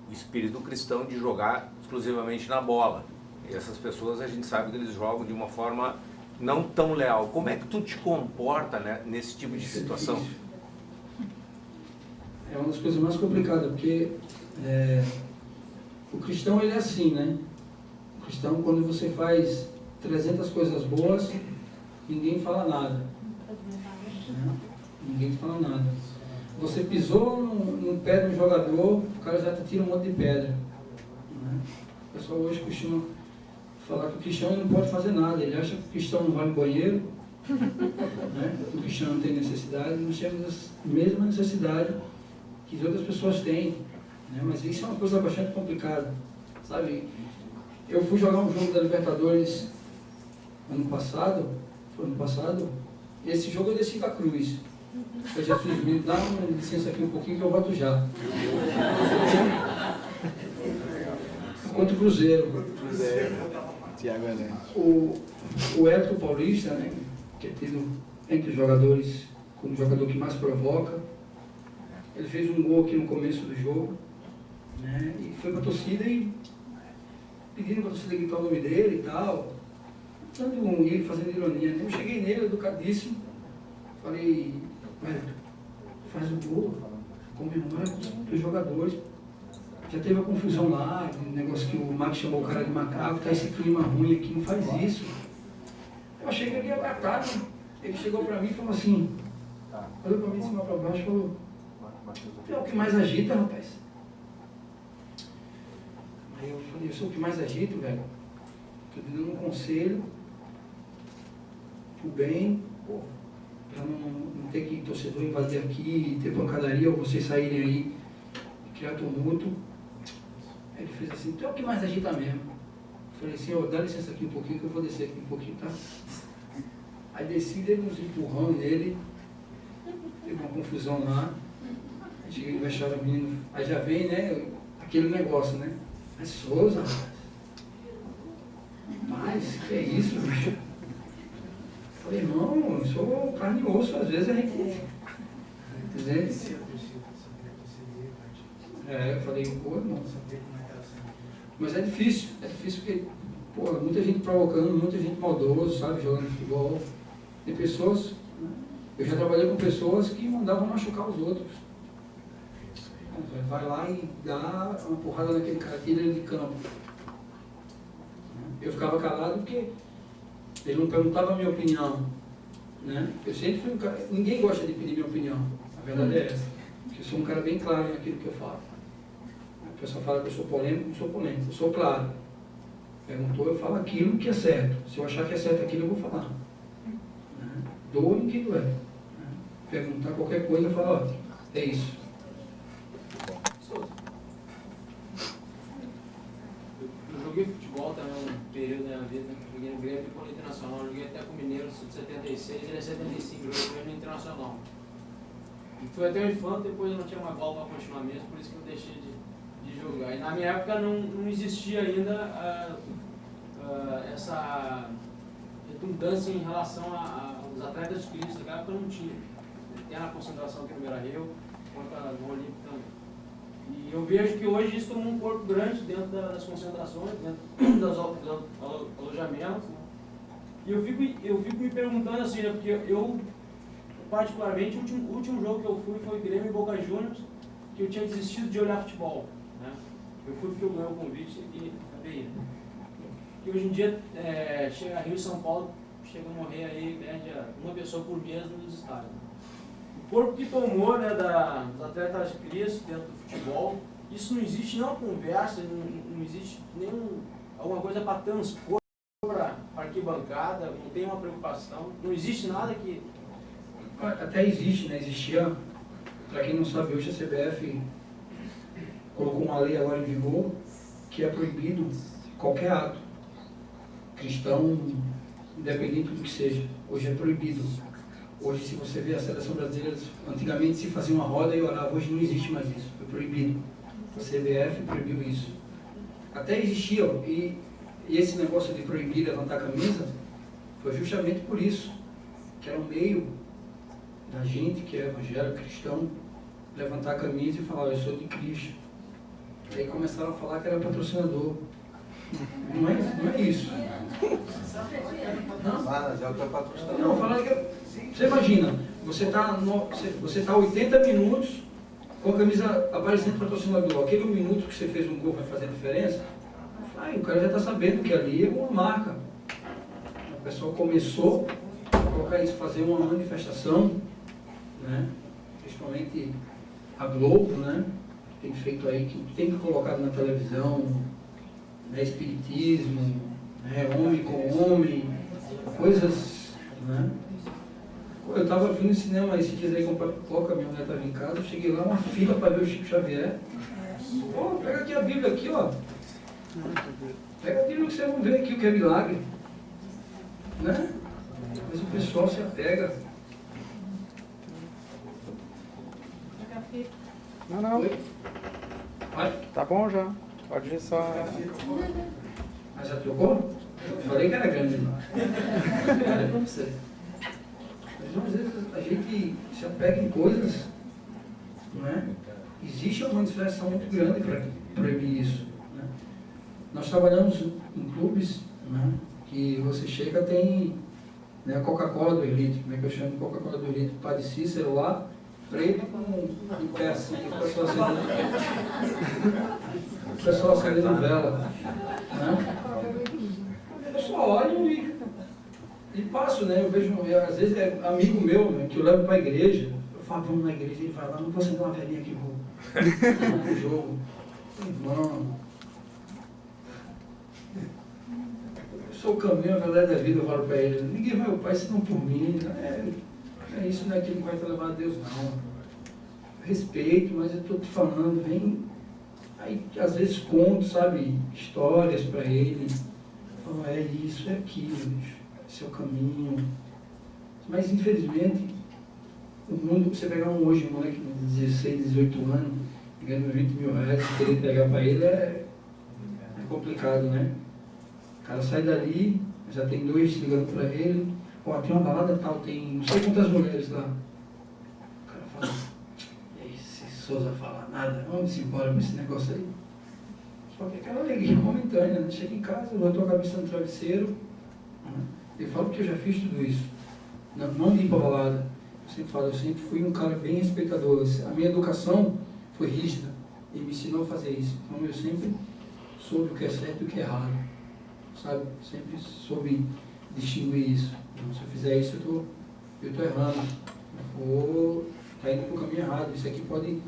o espírito cristão de jogar exclusivamente na bola. E essas pessoas, a gente sabe que eles jogam de uma forma não tão leal. Como é que tu te comporta, né, nesse tipo de situação? É uma das coisas mais complicadas, porque o cristão, ele é assim, né? O cristão, quando você faz 300 coisas boas, ninguém fala nada. Né? Ninguém fala nada. Você pisou no pé de um jogador, o cara já te tira um monte de pedra. Né? O pessoal hoje costuma falar que o cristão não pode fazer nada. Ele acha que o cristão não vai no banheiro, né? Que o cristão não tem necessidade. Nós temos a mesma necessidade que as outras pessoas têm. Né? Mas isso é uma coisa bastante complicada. Sabe? Eu fui jogar um jogo da Libertadores ano passado, esse jogo eu desci da cruz. Eu já fiz, me dá uma licença aqui um pouquinho que eu volto já. Contra o Cruzeiro. O Hélio Paulista, né, que é tido entre os jogadores como o jogador que mais provoca, ele fez um gol aqui no começo do jogo, né, e foi para a torcida e pedindo para a torcida gritar o nome dele e tal, dando ele fazendo ironia. Eu cheguei nele, educadíssimo, falei, faz o gol, comemora com os jogadores. Já teve a confusão lá, o negócio que o Max chamou o cara de macaco, tá esse clima ruim aqui, não faz isso. Eu achei que ele ia matar, né? Ele chegou para mim e falou assim, olhou para mim de cima para baixo e falou, tu é o que mais agita, rapaz. Aí eu falei, eu sou o que mais agito, velho. Tô te dando um conselho pro bem, para não ter que torcedor invadir aqui, ter pancadaria, ou vocês saírem aí e criar tumulto. Aí ele fez assim, tu é o que mais agita mesmo. Eu falei assim, dá licença aqui um pouquinho que eu vou descer aqui um pouquinho, tá? Aí desci, dei uns empurrão nele, teve uma confusão lá. Aí cheguei no vestiário, o menino, aí já vem, né, aquele negócio, né? Mas Souza, mas que é isso, bicho? Falei, irmão, eu sou carne e osso, às vezes a gente... Entendeu? Eu falei, pô, irmão. Mas é difícil porque, pô, muita gente provocando, muita gente maldosa, sabe, jogando futebol. Tem pessoas, né, Eu já trabalhei com pessoas que mandavam machucar os outros. Vai lá e dá uma porrada naquele cara, tira ele de campo. Eu ficava calado porque ele não perguntava a minha opinião. Né? Eu sempre fui um cara, ninguém gosta de pedir minha opinião, a verdade é essa. Porque eu sou um cara bem claro naquilo que eu falo. O pessoal fala que eu sou polêmico, não sou polêmico, eu sou claro. Perguntou, eu falo aquilo que é certo. Se eu achar que é certo aquilo, eu vou falar. Né? Dou em que doer. Né? Perguntar qualquer coisa, eu falo, ó, é isso. Eu joguei futebol também um período da minha vida, joguei no Grêmio e no Internacional, joguei até com o Mineiro, sou de 76, ele é 75, eu joguei no Internacional. E fui até o infanto, depois eu não tinha mais bola para continuar mesmo, por isso que eu deixei de jogar. E na minha época não existia ainda essa redundância em relação aos atletas de Cristo, naquela época não tinha. Tem na concentração aqui no Beira-Rio, quanto no Olímpico também. E eu vejo que hoje isso tomou um corpo grande dentro das concentrações, dentro dos alojamentos. Né? E eu fico me perguntando assim, né, porque eu particularmente, o último jogo que eu fui foi Grêmio e Boca Juniors, que eu tinha desistido de olhar futebol. Né? Eu fui porque eu ganhei o convite e acabei indo. Que hoje em dia, chega a Rio e São Paulo, chega a morrer aí, média, uma pessoa por mês nos estádios. O corpo que tomou, né, dos atletas de Cristo dentro do futebol, isso não existe nenhuma conversa, não existe alguma coisa para transpor para arquibancada, não tem uma preocupação, não existe nada que... Até existe, né? Existia, para quem não sabe, hoje a CBF colocou uma lei agora em vigor que é proibido qualquer ato cristão, independente do que seja. Hoje é proibido. Hoje, se você vê a seleção brasileira, antigamente se fazia uma roda e orava, hoje não existe mais isso, foi proibido. A CBF proibiu isso. Até existia, e esse negócio de proibir levantar a camisa foi justamente por isso, que era um meio da gente que é evangélico, cristão, levantar a camisa e falar, eu sou de Cristo. E aí começaram a falar que era patrocinador. Não é isso. Não, falaram que... Você imagina, você tá 80 minutos com a camisa aparecendo patrocinador. Aquele minuto que você fez um gol vai fazer diferença? O cara já está sabendo que ali é uma marca. O pessoal começou a colocar isso, fazer uma manifestação, né? Principalmente a Globo, né? Tem feito aí, que tem colocado na televisão, né? Espiritismo, né? Homem com homem, coisas, né? Eu estava vindo no cinema esses dias aí comprar pipoca, minha mulher estava em casa, eu cheguei lá, uma fila para ver o Chico Xavier. Pô, pega aqui a Bíblia aqui, ó. Pega a Bíblia que vocês vão ver aqui o que é milagre. Né? Mas o pessoal se apega. Não. Oi? Vai? Tá bom já. Pode ir só. Mas já trocou? Eu falei que era grande. Olha pra você. Mas às vezes a gente se apega em coisas, não é? Existe uma manifestação muito grande para proibir isso. Né? Nós trabalhamos em clubes, né, que você chega, tem, né, a Coca-Cola 2 litros, como é que eu chamo? Coca-Cola 2 litros, Padre Cícero lá, preto com um pé assim, o pessoal acendendo vela. Né? Eu só olho e passo, né? Eu vejo, às vezes é amigo meu, né, que eu levo para a igreja, eu falo, vamos na igreja, ele vai lá, não vou acender uma velhinha aqui no jogo. Irmão, eu sou o caminho, a verdade da vida, eu falo para ele, ninguém vai ao Pai senão por mim. É isso, não é aquilo que vai te levar a Deus, não. Respeito, mas eu estou te falando, vem. Aí, às vezes, conto, sabe, histórias para ele. Falo, é isso, é aquilo, esse é o caminho. Mas, infelizmente, o mundo, você pegar hoje um moleque de 16, 18 anos, ganhando 20 mil reais, e querer pegar para ele é complicado, né? O cara sai dali, já tem 2 ligando para ele, ó, tem uma balada tal, tem não sei quantas mulheres lá. O cara fala, e aí, se Souza falar nada, vamos embora com esse negócio aí. Só que aquela alegria momentânea, né? Chega em casa, botou a cabeça no travesseiro, né? Eu falo que eu já fiz tudo isso. Não de ir para balada. eu sempre falo, eu sempre fui um cara bem respeitador. A minha educação foi rígida e me ensinou a fazer isso. Então eu sempre soube o que é certo e o que é errado, sabe? Sempre soube distinguir isso. Então, se eu fizer isso, eu tô errando. Eu vou tá indo pro caminho errado. Isso aqui pode...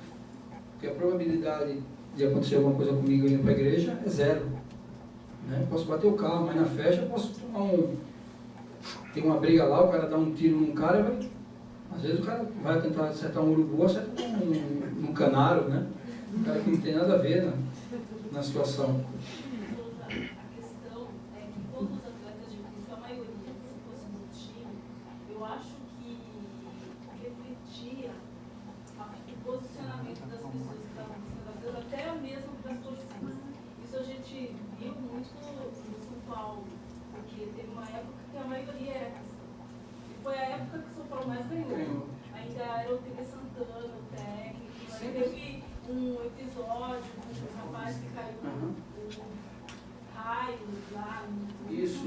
Porque a probabilidade de acontecer alguma coisa comigo indo para a igreja é zero. Né? Posso bater o carro, mas na festa eu posso tomar tem uma briga lá, o cara dá um tiro num cara, às vezes o cara vai tentar acertar um urubu, acerta um canário, né? Um cara que não tem nada a ver na situação. A questão é que todos os atletas de Cristo, a maioria, se fosse no time, eu acho que refletia o posicionamento das pessoas que estavam sendo até mesmo das torcidas. Isso a gente viu muito no São Paulo, porque teve uma época que a maioria era cristã. E foi a época que o São Paulo mais ganhou. Ainda era o TV Santana, o técnico, aí teve um episódio com um rapaz que caiu no raio lá no Isso.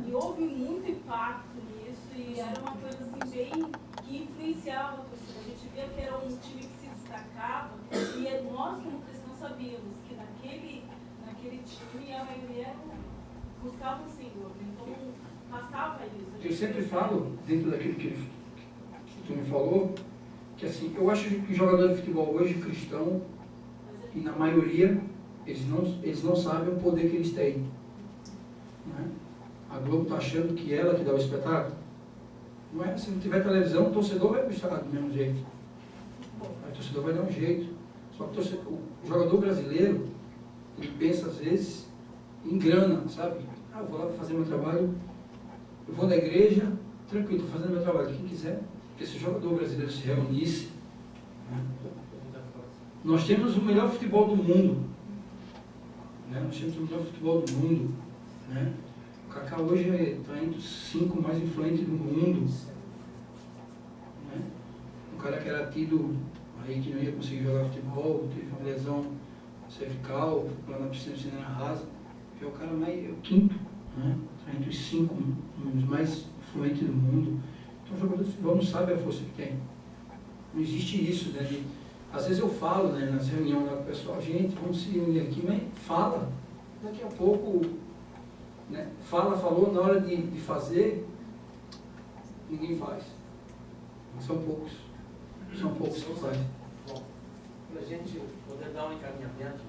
E houve muito impacto nisso e era uma coisa assim bem que influenciava a torcida. A gente via que era um time que se destacava e nós como cristãos sabíamos que naquele time a maioria buscava o Senhor. Então passava isso. Eu sempre falo, dentro daquilo que tu me falou, que assim, eu acho que jogador de futebol hoje, cristão, e na maioria, eles não sabem o poder que eles têm. Né? A Globo está achando que ela que dá o espetáculo. Não é, se não tiver televisão, o torcedor vai gostar do mesmo jeito. O torcedor vai dar um jeito. Só que o jogador brasileiro, ele pensa às vezes em grana, sabe? Eu vou lá fazer meu trabalho, eu vou na igreja, tranquilo, estou fazendo meu trabalho. Quem quiser, porque se o jogador brasileiro se reunisse, né? Nós temos o melhor futebol do mundo. Né? Nós temos o melhor futebol do mundo. Né? O Kaká hoje está entre os 5 mais influentes do mundo. Né? Um cara que era tido aí que não ia conseguir jogar futebol, teve uma lesão cervical, lá na piscina de cinema rasa, que é o cara mais, é o 5º, né? Está entre os 5 mais influentes do mundo. Então o jogador de futebol não sabe a força que tem. Não existe isso, né? Às vezes eu falo, né, nas reuniões lá com o pessoal, gente, vamos se unir aqui, mas fala. Daqui a pouco, né, falou, na hora de fazer, ninguém faz. São poucos que fazem. Bom, para a gente poder dar um encaminhamento,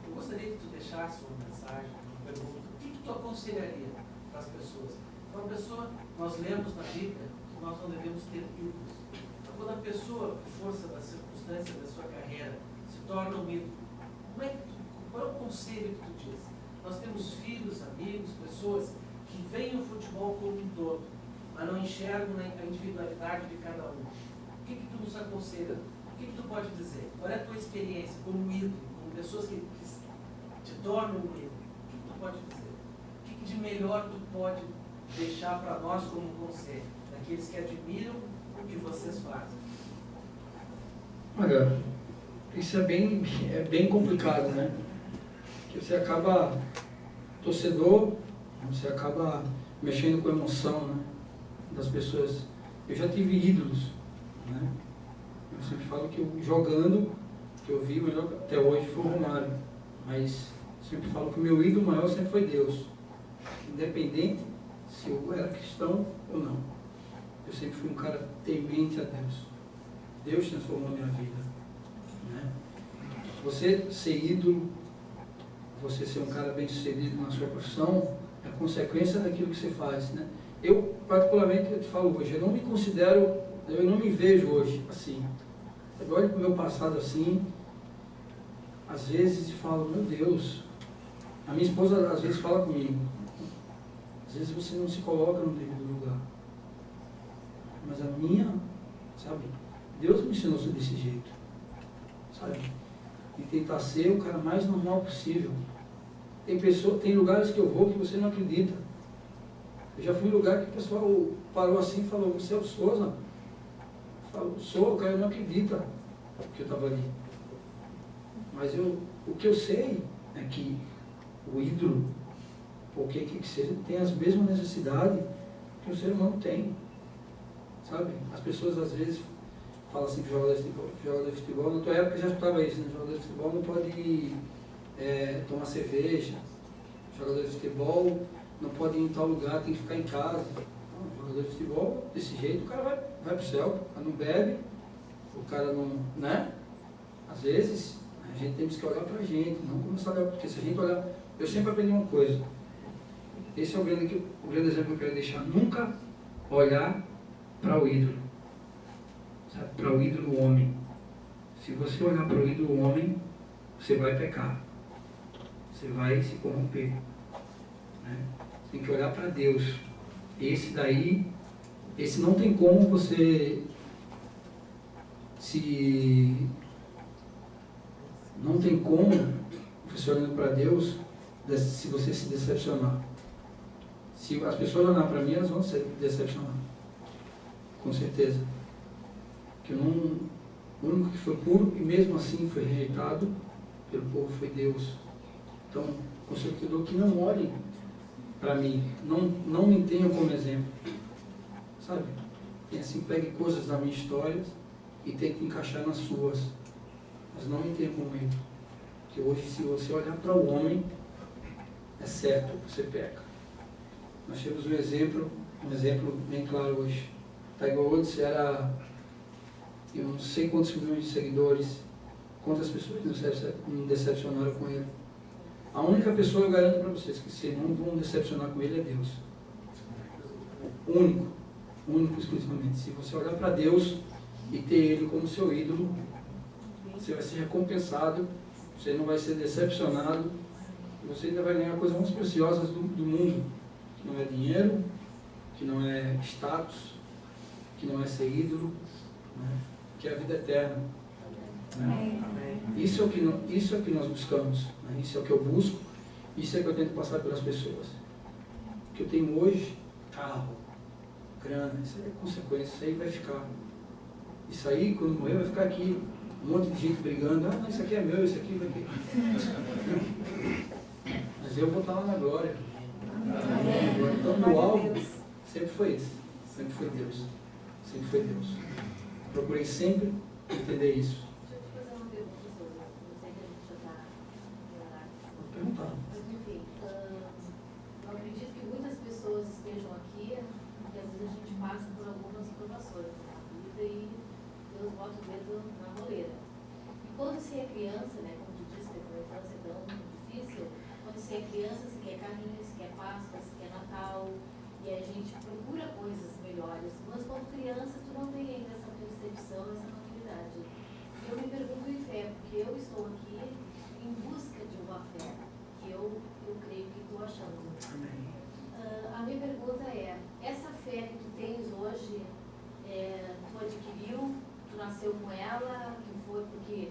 eu gostaria que tu deixasse uma mensagem, uma pergunta. O que tu aconselharia para as pessoas? Para uma pessoa, nós lemos na Bíblia que nós não devemos ter ídolos. Quando a pessoa, por força das circunstâncias da sua carreira, se torna um ídolo, qual é o conselho que tu diz? Nós temos filhos, amigos, pessoas que veem o futebol como um todo, mas não enxergam a individualidade de cada um. O que tu nos aconselha? O que tu pode dizer? Qual é a tua experiência como ídolo, como pessoas que te tornam um ídolo? O que tu pode dizer? O que de melhor tu pode deixar para nós como conselho? Daqueles que admiram o que vocês fazem. Olha, isso é bem complicado, né? Porque você acaba, torcedor, você acaba mexendo com a emoção, né, das pessoas. Eu já tive ídolos, né? Eu sempre falo que jogando, que eu vi melhor até hoje foi o Romário, mas sempre falo que o meu ídolo maior sempre foi Deus, independente se eu era cristão ou não. Eu sempre fui um cara temente a Deus. Deus transformou a minha vida. Né? Você ser ídolo, você ser um cara bem sucedido na sua profissão, é consequência daquilo que você faz. Né? Eu, particularmente, eu te falo hoje, eu não me considero, eu não me vejo hoje assim. Eu olho para o meu passado assim, às vezes, e falo, meu Deus, a minha esposa às vezes fala comigo, às vezes você não se coloca no devido lugar. Mas a minha, sabe, Deus me ensinou desse jeito, sabe, e tentar ser o cara mais normal possível. Tem lugares que eu vou que você não acredita. Eu já fui em lugar que o pessoal parou assim e falou, você é o Souza? Eu falo, sou, o cara não acredita que eu estava ali. Mas o que eu sei é que o ídolo, ou o que seja, tem as mesmas necessidades que que o ser humano tem. Sabe? As pessoas às vezes falam assim que jogador de futebol, na tua época já escutava isso, né? Jogador de futebol não pode tomar cerveja, jogador de futebol não pode ir em tal lugar, tem que ficar em casa. Não, jogador de futebol, desse jeito, o cara vai pro céu, o cara não bebe, o cara não, né? Às vezes, a gente tem que olhar pra gente, não começar a olhar, porque se a gente olhar, eu sempre aprendi uma coisa, esse é o grande exemplo que eu quero deixar, nunca olhar para o ídolo, sabe? Para o ídolo homem. Se você olhar para o ídolo homem, você vai pecar, você vai se corromper, né? Tem que olhar para Deus. Esse não tem como você não tem como você olhando para Deus se você se decepcionar. Se as pessoas olharem para mim, elas vão se decepcionar, com certeza. Que o único que foi puro e mesmo assim foi rejeitado pelo povo foi Deus. Então, conselho que não olhem para mim, não me tenham como exemplo, sabe? E assim, pegue coisas da minha história e tente encaixar nas suas, mas não me tenham como exemplo. Porque hoje, se você olhar para o homem, é certo, você peca. Nós temos um exemplo bem claro hoje. Tiger Woods era, eu não sei quantos milhões de seguidores, quantas pessoas não decepcionaram com ele. A única pessoa, eu garanto para vocês, que vocês não vão decepcionar com ele é Deus. Único exclusivamente. Se você olhar para Deus e ter Ele como seu ídolo, você vai ser recompensado, você não vai ser decepcionado, você ainda vai ganhar coisas mais preciosas do mundo, que não é dinheiro, que não é status, que não é ser ídolo, né? Que é a vida eterna. Né? Isso é o que nós buscamos, né? Isso é o que eu busco, isso é o que eu tento passar pelas pessoas. O que eu tenho hoje, carro, grana, isso aí é consequência, isso aí vai ficar. Isso aí, quando morrer, vai ficar aqui, um monte de gente brigando, não, isso aqui é meu, isso aqui vai ter. Mas eu vou estar lá na glória. Então, o alvo sempre foi esse, sempre foi Deus. Sempre foi Deus. Procurei sempre entender isso. Deixa eu te fazer uma pergunta sobre isso. Não sei que a gente já está em horário. Vou perguntar. Mas, enfim, eu acredito que muitas pessoas estejam aqui, porque às vezes a gente passa por algumas provações na vida e Deus bota o dedo na moleira. E quando se é criança, né, como tu disse, que a infância é tão difícil, quando se é criança, se quer carrinho, se quer Páscoa, se quer Natal, e a gente procura coisas melhores, mas quando criança tu não tem ainda essa percepção, essa maturidade. Eu me pergunto em fé, porque eu estou aqui em busca de uma fé, que eu creio que estou achando. A minha pergunta é, essa fé que tu tens hoje, tu adquiriu, tu nasceu com ela, que foi porque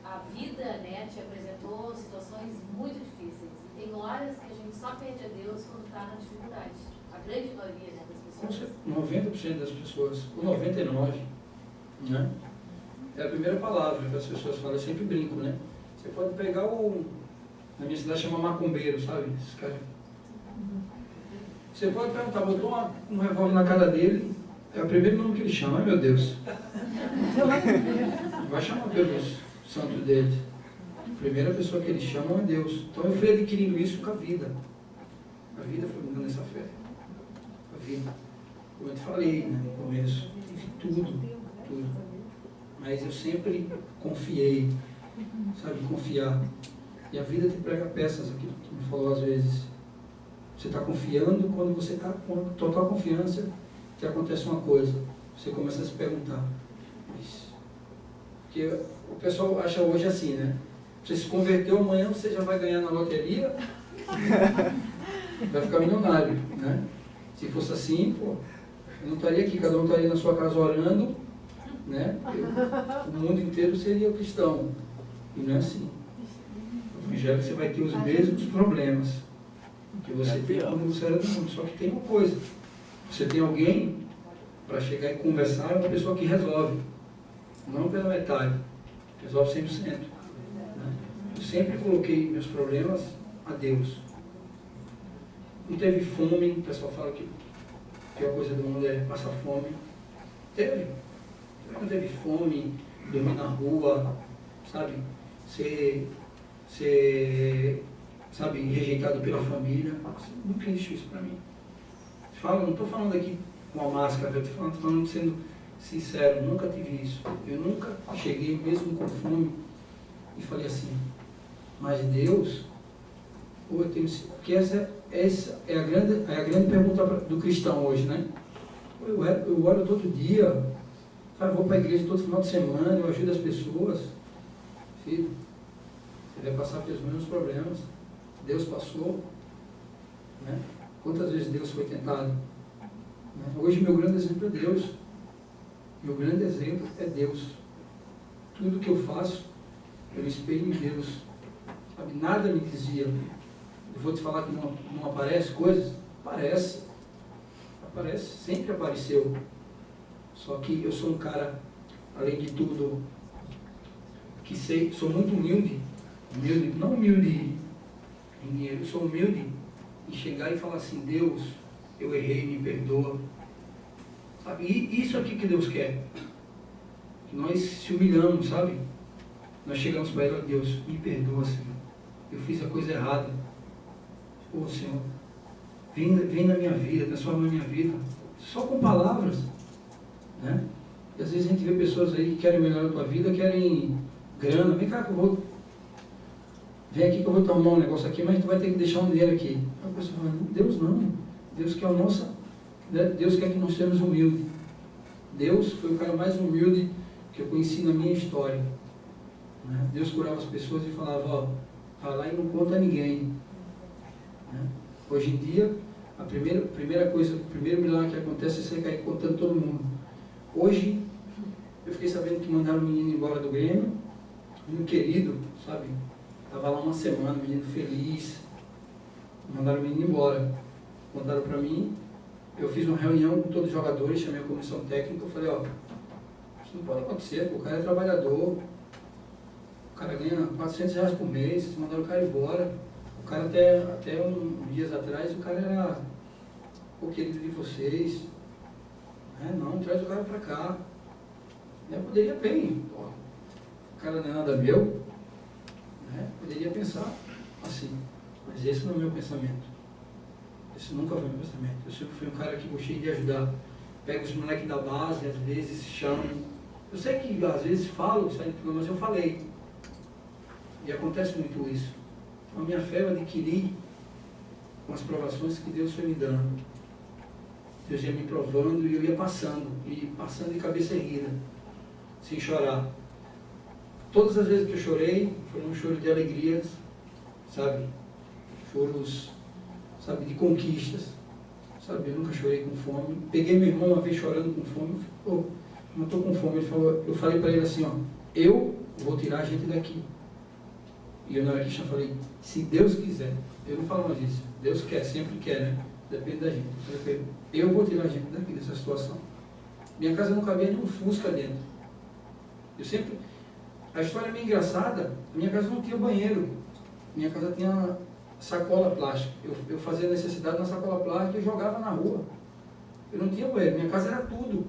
a vida, né, te apresentou situações muito difíceis. E tem horas que a gente só pede a Deus quando está na dificuldade. A grande maioria, né, das pessoas. 90% das pessoas, o 99%, né? É a primeira palavra que as pessoas falam, eu sempre brinco, né? Você pode pegar na minha cidade chama macumbeiro, sabe? Esse cara. Você pode perguntar, botou um revólver na cara dele, é o primeiro nome que ele chama, ai meu Deus. Vai chamar pelos santos dele. A primeira pessoa que ele chama é Deus. Então eu fui adquirindo isso com a vida. A vida foi me dando essa fé. A vida. Como eu te falei, né, no começo, tudo. Mas eu sempre confiei, sabe, confiar. E a vida te prega peças, aquilo que tu me falou às vezes. Você está confiando, quando você está com total confiança, que acontece uma coisa. Você começa a se perguntar. Porque o pessoal acha hoje assim, né? Você se converteu, amanhã você já vai ganhar na loteria, vai ficar milionário, né? Se fosse assim, pô, eu não estaria aqui, cada um estaria na sua casa orando, né? O mundo inteiro seria cristão. E não é assim. No evangelho você vai ter os mesmos problemas que você tem quando você era do mundo. Só que tem uma coisa. Você tem alguém para chegar e conversar, é uma pessoa que resolve. Não pela metade. Resolve 100%. Né? Eu sempre coloquei meus problemas a Deus. Não teve fome, o pessoal fala que A pior coisa do mundo é passar fome. Teve. Não teve fome, dormir na rua, sabe? Ser sabe, rejeitado pela família. Nunca existiu isso para mim. Não estou falando aqui com a máscara, eu estou falando sendo sincero, nunca tive isso. Eu nunca cheguei mesmo com fome e falei assim, mas Deus, pô, eu tenho, porque essa é a grande pergunta do cristão hoje, né? Eu oro todo dia, vou para a igreja todo final de semana, eu ajudo as pessoas. Filho, você vai passar pelos mesmos problemas. Deus passou, né? Quantas vezes Deus foi tentado? Né? Hoje meu grande exemplo é Deus. Meu grande exemplo é Deus. Tudo que eu faço, eu espelho em Deus. Sabe? Nada me dizia. Eu vou te falar que não aparece coisas? Aparece. Aparece, sempre apareceu. Só que eu sou um cara, além de tudo, que sou muito humilde. Não humilde em dinheiro, eu sou humilde em chegar e falar assim, Deus, eu errei, me perdoa. Sabe? E isso aqui que Deus quer. Que nós se humilhamos, sabe? Nós chegamos para Ele, Deus, me perdoa, Senhor. Eu fiz a coisa errada. Ô Senhor, vem na minha vida, transforma a minha vida. Só com palavras. Né? E às vezes a gente vê pessoas aí que querem melhorar a tua vida, querem grana. Vem cá que eu vou. Vem aqui que eu vou tomar um negócio aqui, mas tu vai ter que deixar um dinheiro aqui. A pessoa fala, Deus não. Deus quer Deus quer que nós sejamos humildes. Deus foi o cara mais humilde que eu conheci na minha história. Né? Deus curava as pessoas e falava, vai lá e não conta a ninguém. Né? Hoje em dia, a primeira coisa, o primeiro milagre que acontece é você cair contando todo mundo. Hoje, eu fiquei sabendo que mandaram um menino embora do Grêmio, um querido, sabe? Estava lá uma semana, um menino feliz. Mandaram o menino embora. Contaram para mim. Eu fiz uma reunião com todos os jogadores, chamei a comissão técnica. Eu falei, isso não pode acontecer, o cara é trabalhador. O cara ganha R$400 por mês, vocês mandaram o cara embora. O cara até uns dias atrás, o cara era o querido de vocês. Não, traz o cara para cá. Eu poderia bem, o cara não é nada meu. Poderia pensar assim, mas esse não é o meu pensamento. Esse nunca foi o meu pensamento. Eu sempre fui um cara que gostei de ajudar. Pego os moleques da base, às vezes chamo. Eu sei que às vezes falo, mas eu falei. E acontece muito isso. Então, a minha fé eu adquiri com as provações que Deus foi me dando. Deus ia me provando e eu ia passando. E passando de cabeça erguida, sem chorar. Todas as vezes que eu chorei, foi um choro de alegrias, sabe? Choros, sabe, de conquistas, sabe? Eu nunca chorei com fome. Peguei meu irmão uma vez chorando com fome, não estou com fome. Eu falei para ele assim, eu vou tirar a gente daqui. E eu na hora que eu falei, se Deus quiser, eu não falo mais isso, Deus quer, sempre quer, né? Depende da gente. Eu falei, eu vou tirar a gente daqui dessa situação. Minha casa não cabia nem um Fusca dentro. A história é meio engraçada, minha casa não tinha banheiro, minha casa tinha sacola plástica. Eu fazia necessidade na sacola plástica e jogava na rua. Eu não tinha banheiro, minha casa era tudo.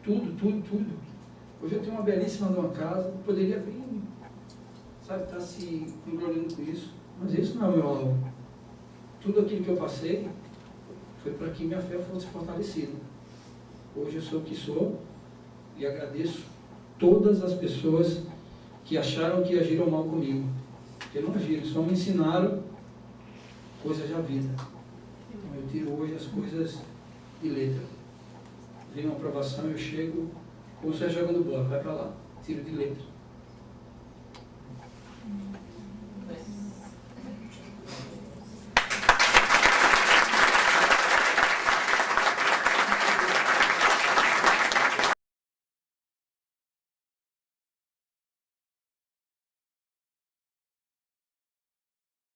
Tudo. Hoje eu tenho uma belíssima numa casa, poderia vir, sabe, estar se engloriando com isso, mas isso não é o meu alvo. Tudo aquilo que eu passei foi para que minha fé fosse fortalecida. Hoje eu sou o que sou e agradeço todas as pessoas que acharam que agiram mal comigo. Porque não agiram, só me ensinaram coisas da vida. Então eu tiro hoje as coisas de letra. Vem uma aprovação, eu chego, como se eu jogando bola, vai para lá, tiro de letra.